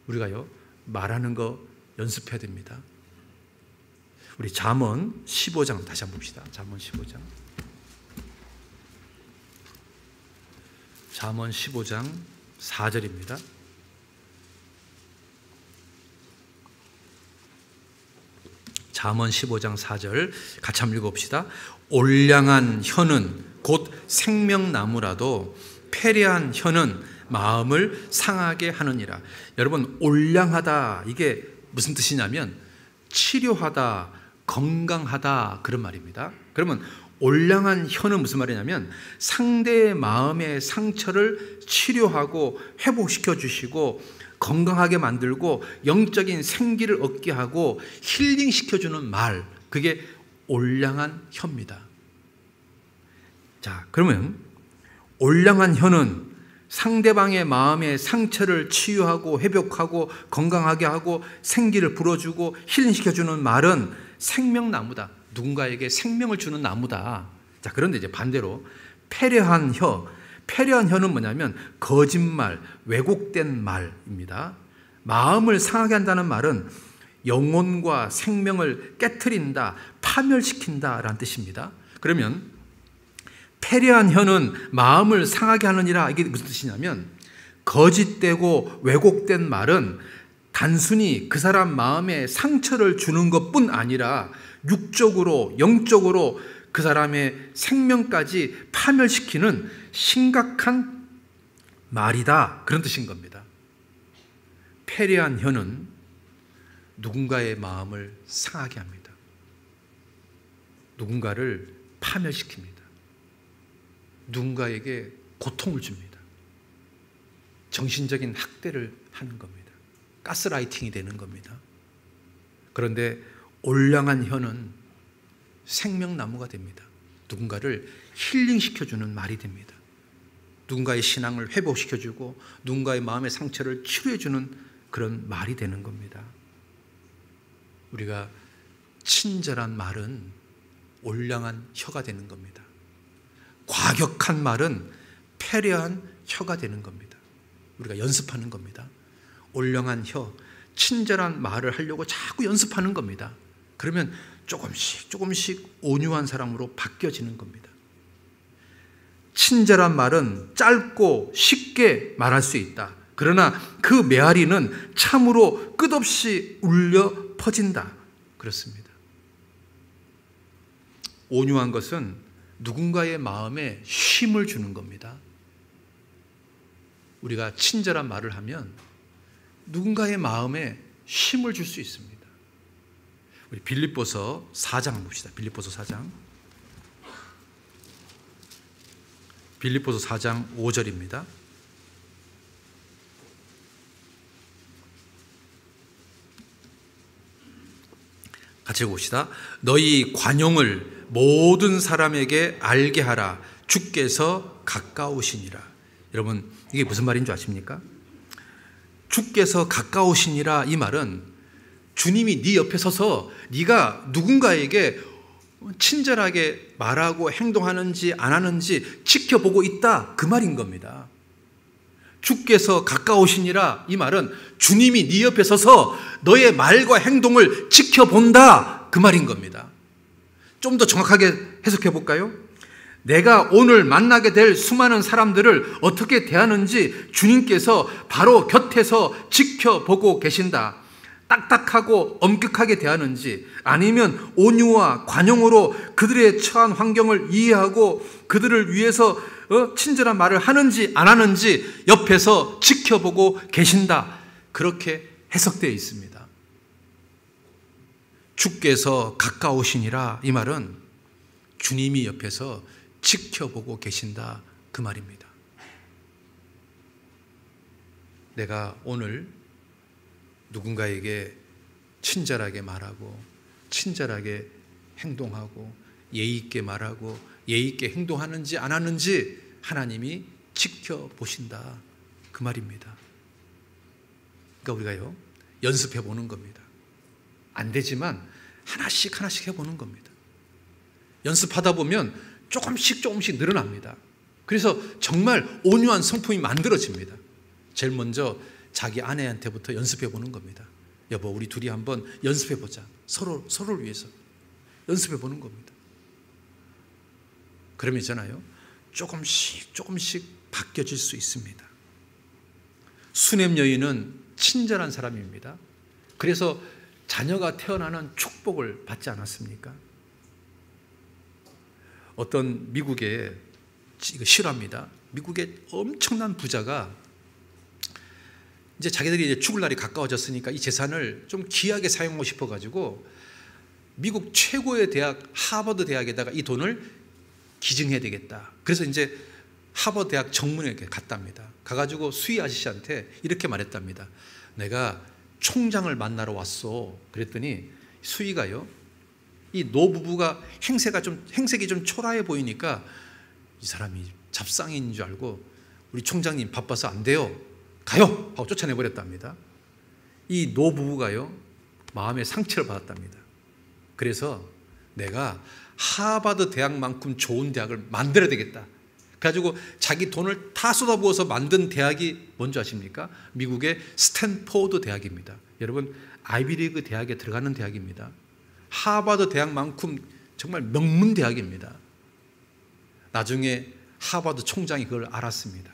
우리가요, 말하는 거 연습해야 됩니다. 우리 잠언 15장 다시 한번 봅시다. 잠언 15장. 잠언 15장 4절입니다. 잠언 15장 4절 같이 한번 읽어봅시다. 올량한 혀는 곧 생명나무라도 패례한 혀는 마음을 상하게 하느니라. 여러분, 올량하다, 이게 무슨 뜻이냐면 치료하다, 건강하다, 그런 말입니다. 그러면 올량한 혀는 무슨 말이냐면 상대의 마음의 상처를 치료하고 회복시켜 주시고 건강하게 만들고 영적인 생기를 얻게 하고 힐링시켜 주는 말, 그게 올량한 혀입니다. 자, 그러면 올량한 혀는 상대방의 마음의 상처를 치유하고 회복하고 건강하게 하고 생기를 불어주고 힐링시켜주는 말은 생명나무다. 누군가에게 생명을 주는 나무다. 자, 그런데 이제 반대로 패례한 혀, 패례한 혀는 뭐냐면 거짓말, 왜곡된 말입니다. 마음을 상하게 한다는 말은 영혼과 생명을 깨트린다, 파멸시킨다라는 뜻입니다. 그러면 패례한 혀는 마음을 상하게 하느니라, 이게 무슨 뜻이냐면 거짓되고 왜곡된 말은 단순히 그 사람 마음에 상처를 주는 것뿐 아니라 육적으로 영적으로 그 사람의 생명까지 파멸시키는 심각한 말이다, 그런 뜻인 겁니다. 패례한 혀는 누군가의 마음을 상하게 합니다. 누군가를 파멸시킵니다. 누군가에게 고통을 줍니다. 정신적인 학대를 하는 겁니다. 가스라이팅이 되는 겁니다. 그런데 올량한 혀는 생명나무가 됩니다. 누군가를 힐링시켜주는 말이 됩니다. 누군가의 신앙을 회복시켜주고 누군가의 마음의 상처를 치료해주는 그런 말이 되는 겁니다. 우리가 친절한 말은 올량한 혀가 되는 겁니다. 과격한 말은 패례한 혀가 되는 겁니다. 우리가 연습하는 겁니다. 올량한 혀, 친절한 말을 하려고 자꾸 연습하는 겁니다. 그러면 조금씩 온유한 사람으로 바뀌어지는 겁니다. 친절한 말은 짧고 쉽게 말할 수 있다. 그러나 그 메아리는 참으로 끝없이 울려 퍼진다. 그렇습니다. 온유한 것은 누군가의 마음에 쉼을 주는 겁니다. 우리가 친절한 말을 하면 누군가의 마음에 쉼을 줄 수 있습니다. 우리 빌립보서 4장 봅시다. 빌립보서 4장. 빌립보서 4장 5절입니다. 같이 봅시다. 너희 관용을 모든 사람에게 알게 하라. 주께서 가까우시니라. 여러분, 이게 무슨 말인 줄 아십니까? 주께서 가까우시니라, 이 말은 주님이 네 옆에 서서 네가 누군가에게 친절하게 말하고 행동하는지 안 하는지 지켜보고 있다, 그 말인 겁니다. 주께서 가까우시니라, 이 말은 주님이 네 옆에 서서 너의 말과 행동을 지켜본다, 그 말인 겁니다. 좀 더 정확하게 해석해 볼까요? 내가 오늘 만나게 될 수많은 사람들을 어떻게 대하는지 주님께서 바로 곁에서 지켜보고 계신다. 딱딱하고 엄격하게 대하는지, 아니면 온유와 관용으로 그들의 처한 환경을 이해하고 그들을 위해서 친절한 말을 하는지 안 하는지 옆에서 지켜보고 계신다. 그렇게 해석되어 있습니다. 주께서 가까우시니라, 이 말은 주님이 옆에서 지켜보고 계신다, 그 말입니다. 내가 오늘 누군가에게 친절하게 말하고 친절하게 행동하고 예의 있게 말하고 예의 있게 행동하는지 안 하는지 하나님이 지켜보신다, 그 말입니다. 그러니까 우리가요, 연습해 보는 겁니다. 안 되지만 하나씩 해보는 겁니다. 연습하다 보면 조금씩 늘어납니다. 그래서 정말 온유한 성품이 만들어집니다. 제일 먼저 자기 아내한테부터 연습해 보는 겁니다. 여보, 우리 둘이 한번 연습해 보자. 서로를 위해서 연습해 보는 겁니다. 그러면 있잖아요, 조금씩 바뀌어질 수 있습니다. 수냄 여인은 친절한 사람입니다. 그래서 자녀가 태어나는 축복을 받지 않았습니까? 어떤 미국의, 이거 실화입니다. 미국의 엄청난 부자가 이제 자기들이 이제 죽을 날이 가까워졌으니까 이 재산을 좀 귀하게 사용하고 싶어가지고 미국 최고의 대학 하버드 대학에다가 이 돈을 기증해야 되겠다. 그래서 이제 하버드 대학 정문에 갔답니다. 가가지고 수의 아저씨한테 이렇게 말했답니다. 내가 총장을 만나러 왔어. 그랬더니 수의가요, 이 노부부가 행색이 좀 초라해 보이니까 이 사람이 잡상인인 줄 알고 우리 총장님 바빠서 안 돼요. 가요! 하고 쫓아내버렸답니다. 이 노부부가요, 마음의 상처를 받았답니다. 그래서 내가 하버드 대학만큼 좋은 대학을 만들어야 되겠다. 그래가지고 자기 돈을 다 쏟아부어서 만든 대학이 뭔지 아십니까? 미국의 스탠포드 대학입니다. 여러분, 아이비리그 대학에 들어가는 대학입니다. 하버드 대학만큼 정말 명문 대학입니다. 나중에 하버드 총장이 그걸 알았습니다.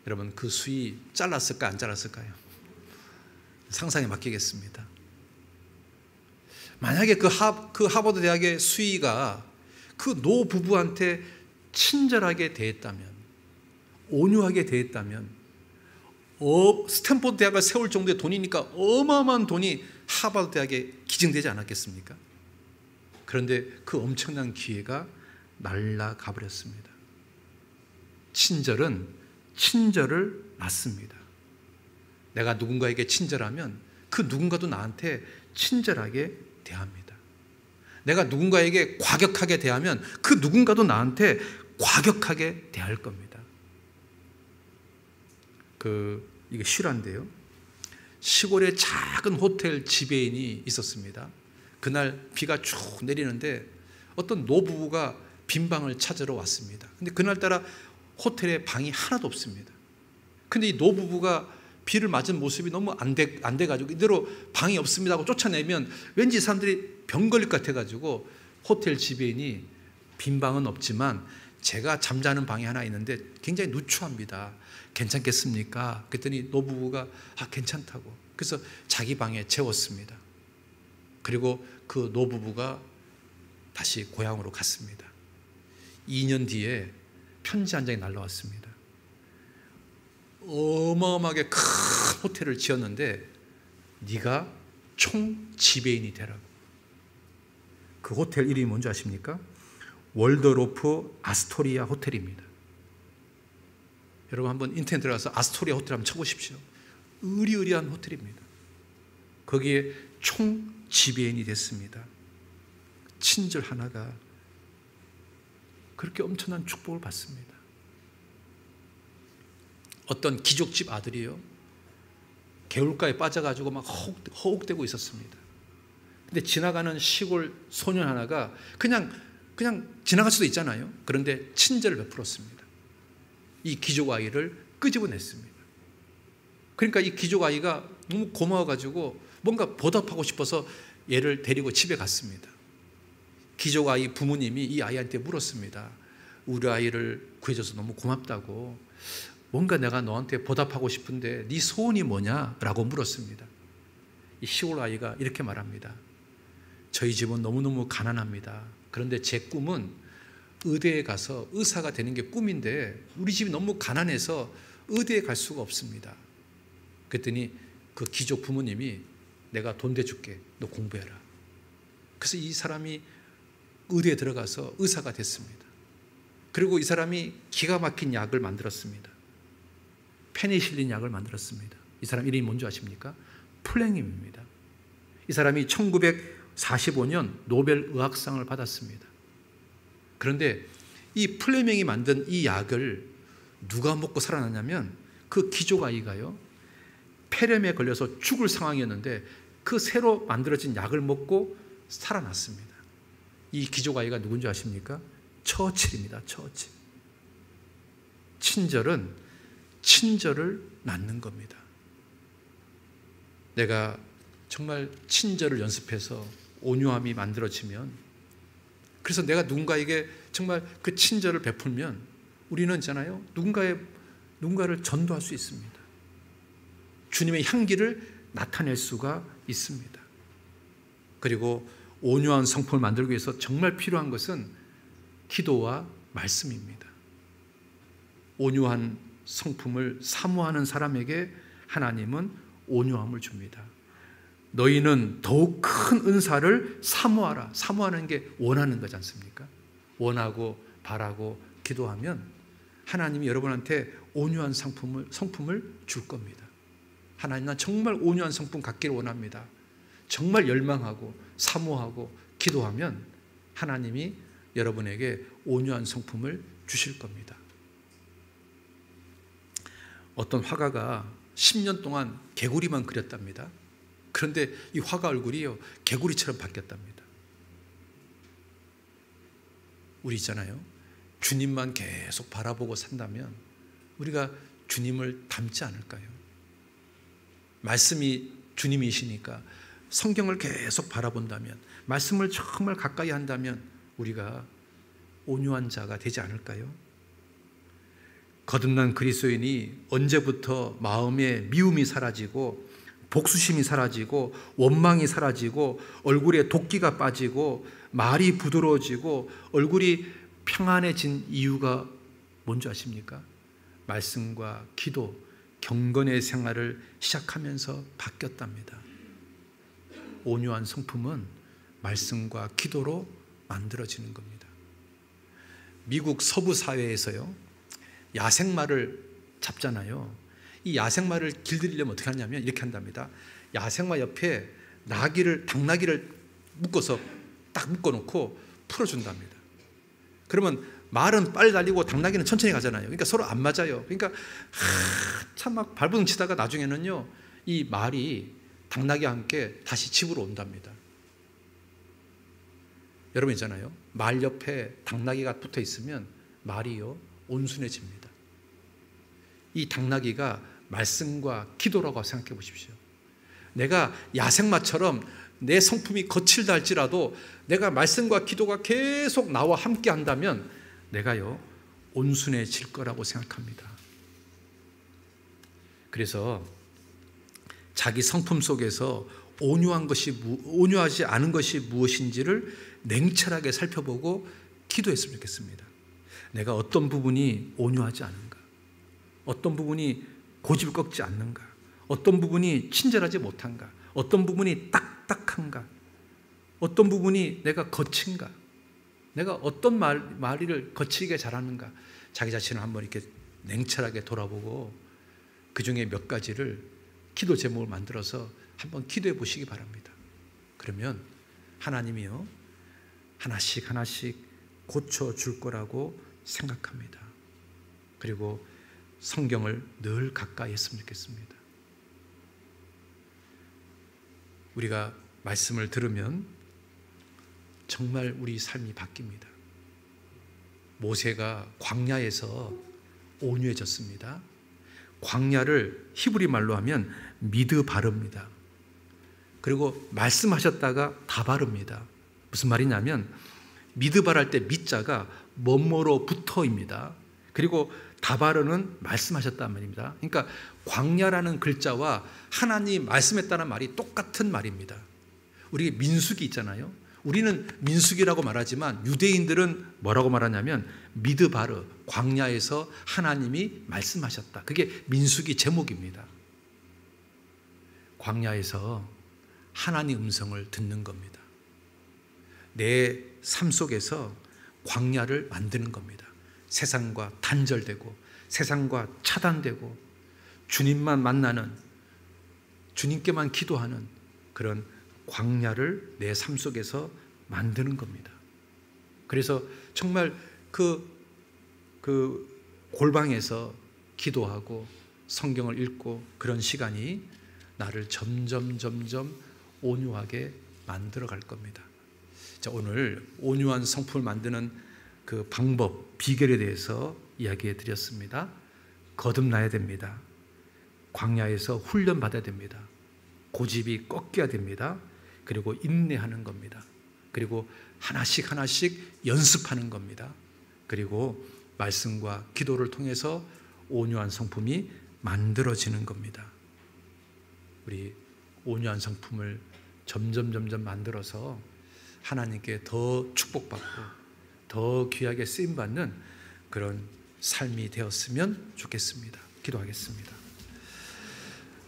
여러분, 그 수위 잘랐을까 안 잘랐을까요? 상상에 맡기겠습니다. 만약에 그 하버드 대학의 수위가 그 노부부한테 친절하게 대했다면, 온유하게 대했다면, 스탠포드 대학을 세울 정도의 돈이니까 어마어마한 돈이 하버드 대학에 기증되지 않았겠습니까? 그런데 그 엄청난 기회가 날아가 버렸습니다. 친절은 친절을 낳습니다. 내가 누군가에게 친절하면 그 누군가도 나한테 친절하게 대합니다. 내가 누군가에게 과격하게 대하면 그 누군가도 나한테 과격하게 대할 겁니다. 이게 실화인데요. 시골에 작은 호텔 지배인이 있었습니다. 그날 비가 쭉 내리는데 어떤 노부부가 빈 방을 찾으러 왔습니다. 근데 그날따라 호텔에 방이 하나도 없습니다. 근데 이 노부부가 비를 맞은 모습이 너무 안 돼가지고 이대로 방이 없습니다 하고 쫓아내면 왠지 사람들이 병 걸릴 것 같아가지고 호텔 지배인이 빈 방은 없지만 제가 잠자는 방이 하나 있는데 굉장히 누추합니다. 괜찮겠습니까? 그랬더니 노부부가 괜찮다고. 그래서 자기 방에 재웠습니다. 그리고 그 노부부가 다시 고향으로 갔습니다. 2년 뒤에 편지 한 장이 날라왔습니다. 어마어마하게 큰 호텔을 지었는데 네가 총 지배인이 되라고. 그 호텔 이름이 뭔지 아십니까? 월더로프 아스토리아 호텔입니다. 여러분 한번 인터넷 들어가서 아스토리아 호텔 한번 쳐보십시오. 으리으리한 호텔입니다. 거기에 총 지배인이 됐습니다. 친절 하나가 그렇게 엄청난 축복을 받습니다. 어떤 귀족집 아들이요, 개울가에 빠져가지고 막 허욱대고 있었습니다. 근데 지나가는 시골 소년 하나가 그냥 지나갈 수도 있잖아요. 그런데 친절을 베풀었습니다. 이 귀족 아이를 끄집어냈습니다. 그러니까 이 귀족 아이가 너무 고마워가지고 뭔가 보답하고 싶어서 얘를 데리고 집에 갔습니다. 귀족 아이 부모님이 이 아이한테 물었습니다. 우리 아이를 구해줘서 너무 고맙다고. 뭔가 내가 너한테 보답하고 싶은데 네 소원이 뭐냐? 라고 물었습니다. 이 시골 아이가 이렇게 말합니다. 저희 집은 너무너무 가난합니다. 그런데 제 꿈은 의대에 가서 의사가 되는 게 꿈인데 우리 집이 너무 가난해서 의대에 갈 수가 없습니다. 그랬더니 그 귀족 부모님이 내가 돈 대줄게. 너 공부해라. 그래서 이 사람이 의대에 들어가서 의사가 됐습니다. 그리고 이 사람이 기가 막힌 약을 만들었습니다. 페니실린 약을 만들었습니다. 이 사람 이름이 뭔지 아십니까? 플랭임입니다. 이 사람이 1945년 노벨 의학상을 받았습니다. 그런데 이 플레밍이 만든 이 약을 누가 먹고 살아났냐면 그 귀족 아이가요, 폐렴에 걸려서 죽을 상황이었는데 그 새로 만들어진 약을 먹고 살아났습니다. 이 귀족 아이가 누군지 아십니까? 처칠입니다. 처칠. 친절은 친절을 낳는 겁니다. 내가 정말 친절을 연습해서 온유함이 만들어지면, 그래서 내가 누군가에게 정말 그 친절을 베풀면 우리는 있잖아요, 누군가를 전도할 수 있습니다. 주님의 향기를 나타낼 수가 있습니다. 그리고 온유한 성품을 만들기 위해서 정말 필요한 것은 기도와 말씀입니다. 온유한 성품을 사모하는 사람에게 하나님은 온유함을 줍니다. 너희는 더욱 큰 은사를 사모하라. 사모하는 게 원하는 거지 않습니까? 원하고 바라고 기도하면 하나님이 여러분한테 온유한 성품을 줄 겁니다. 하나님, 난 정말 온유한 성품 갖기를 원합니다. 정말 열망하고 사모하고 기도하면 하나님이 여러분에게 온유한 성품을 주실 겁니다. 어떤 화가가 10년 동안 개구리만 그렸답니다. 그런데 이 화가 얼굴이요, 개구리처럼 바뀌었답니다. 우리 있잖아요, 주님만 계속 바라보고 산다면 우리가 주님을 닮지 않을까요? 말씀이 주님이시니까 성경을 계속 바라본다면, 말씀을 정말 가까이 한다면 우리가 온유한 자가 되지 않을까요? 거듭난 그리스도인이 언제부터 마음에 미움이 사라지고 복수심이 사라지고 원망이 사라지고 얼굴에 도끼가 빠지고 말이 부드러워지고 얼굴이 평안해진 이유가 뭔지 아십니까? 말씀과 기도, 경건의 생활을 시작하면서 바뀌었답니다. 온유한 성품은 말씀과 기도로 만들어지는 겁니다. 미국 서부 사회에서요, 야생마를 잡잖아요. 이 야생마를 길들이려면 어떻게 하냐면 이렇게 한답니다. 야생마 옆에 당나귀를 묶어서 딱 묶어놓고 풀어준답니다. 그러면 말은 빨리 달리고 당나귀는 천천히 가잖아요. 그러니까 서로 안 맞아요. 그러니까 참 막 발버둥 치다가 나중에는요, 이 말이 당나귀와 함께 다시 집으로 온답니다. 여러분 있잖아요, 말 옆에 당나귀가 붙어 있으면 말이요 온순해집니다. 이 당나귀가 말씀과 기도라고 생각해 보십시오. 내가 야생마처럼 내 성품이 거칠다 할지라도 내가 말씀과 기도가 계속 나와 함께 한다면 내가요 온순해질 거라고 생각합니다. 그래서 자기 성품 속에서 온유하지 않은 것이 무엇인지를 냉철하게 살펴보고 기도했으면 좋겠습니다. 내가 어떤 부분이 온유하지 않은가? 어떤 부분이 고집을 꺾지 않는가? 어떤 부분이 친절하지 못한가? 어떤 부분이 딱딱한가? 어떤 부분이 내가 거친가? 내가 어떤 말을 거치게 잘하는가? 자기 자신을 한번 이렇게 냉철하게 돌아보고 그 중에 몇 가지를 기도 제목을 만들어서 한번 기도해 보시기 바랍니다. 그러면 하나님이요 하나씩 고쳐줄 거라고 생각합니다. 그리고 성경을 늘 가까이 했으면 좋겠습니다. 우리가 말씀을 들으면 정말 우리 삶이 바뀝니다. 모세가 광야에서 온유해졌습니다. 광야를 히브리 말로 하면 미드바릅니다. 그리고 말씀하셨다가 다바릅니다. 무슨 말이냐면 미드바랄 때 미자가 뭐뭐로 붙어입니다. 그리고 다바르는 말씀하셨단 말입니다. 그러니까 광야라는 글자와 하나님 말씀했다는 말이 똑같은 말입니다. 우리 민수기 있잖아요. 우리는 민수기라고 말하지만 유대인들은 뭐라고 말하냐면 미드바르, 광야에서 하나님이 말씀하셨다. 그게 민수기 제목입니다. 광야에서 하나님 음성을 듣는 겁니다. 내 삶 속에서 광야를 만드는 겁니다. 세상과 단절되고 세상과 차단되고 주님만 만나는, 주님께만 기도하는 그런 광야를 내 삶 속에서 만드는 겁니다. 그래서 정말 그 골방에서 기도하고 성경을 읽고 그런 시간이 나를 점점 온유하게 만들어 갈 겁니다. 자, 오늘 온유한 성품을 만드는 그 방법, 비결에 대해서 이야기해 드렸습니다. 거듭나야 됩니다. 광야에서 훈련 받아야 됩니다. 고집이 꺾여야 됩니다. 그리고 인내하는 겁니다. 그리고 하나씩 연습하는 겁니다. 그리고 말씀과 기도를 통해서 온유한 성품이 만들어지는 겁니다. 우리 온유한 성품을 점점 만들어서 하나님께 더 축복받고 더 귀하게 쓰임받는 그런 삶이 되었으면 좋겠습니다. 기도하겠습니다.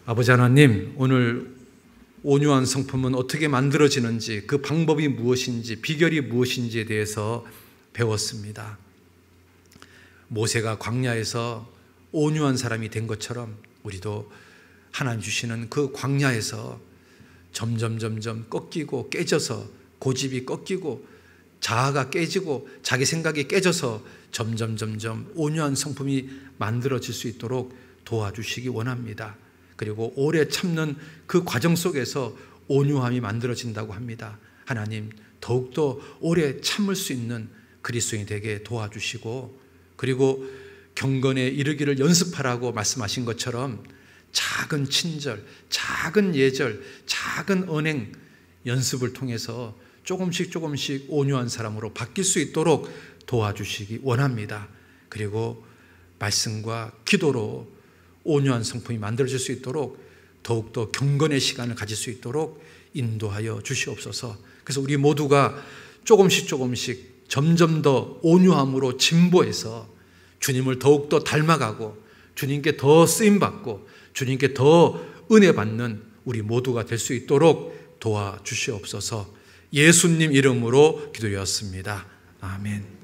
아버지 하나님, 오늘 온유한 성품은 어떻게 만들어지는지, 그 방법이 무엇인지, 비결이 무엇인지에 대해서 배웠습니다. 모세가 광야에서 온유한 사람이 된 것처럼 우리도 하나님 주시는 그 광야에서 점점 꺾이고 깨져서, 고집이 꺾이고 자아가 깨지고 자기 생각이 깨져서 점점 온유한 성품이 만들어질 수 있도록 도와주시기 원합니다. 그리고 오래 참는 그 과정 속에서 온유함이 만들어진다고 합니다. 하나님, 더욱더 오래 참을 수 있는 그리스도인이 되게 도와주시고, 그리고 경건에 이르기를 연습하라고 말씀하신 것처럼 작은 친절, 작은 예절, 작은 언행 연습을 통해서 조금씩 온유한 사람으로 바뀔 수 있도록 도와주시기 원합니다. 그리고 말씀과 기도로 온유한 성품이 만들어질 수 있도록 더욱더 경건의 시간을 가질 수 있도록 인도하여 주시옵소서. 그래서 우리 모두가 조금씩 점점 더 온유함으로 진보해서 주님을 더욱더 닮아가고 주님께 더 쓰임받고 주님께 더 은혜 받는 우리 모두가 될 수 있도록 도와주시옵소서. 예수님 이름으로 기도드렸습니다. 아멘.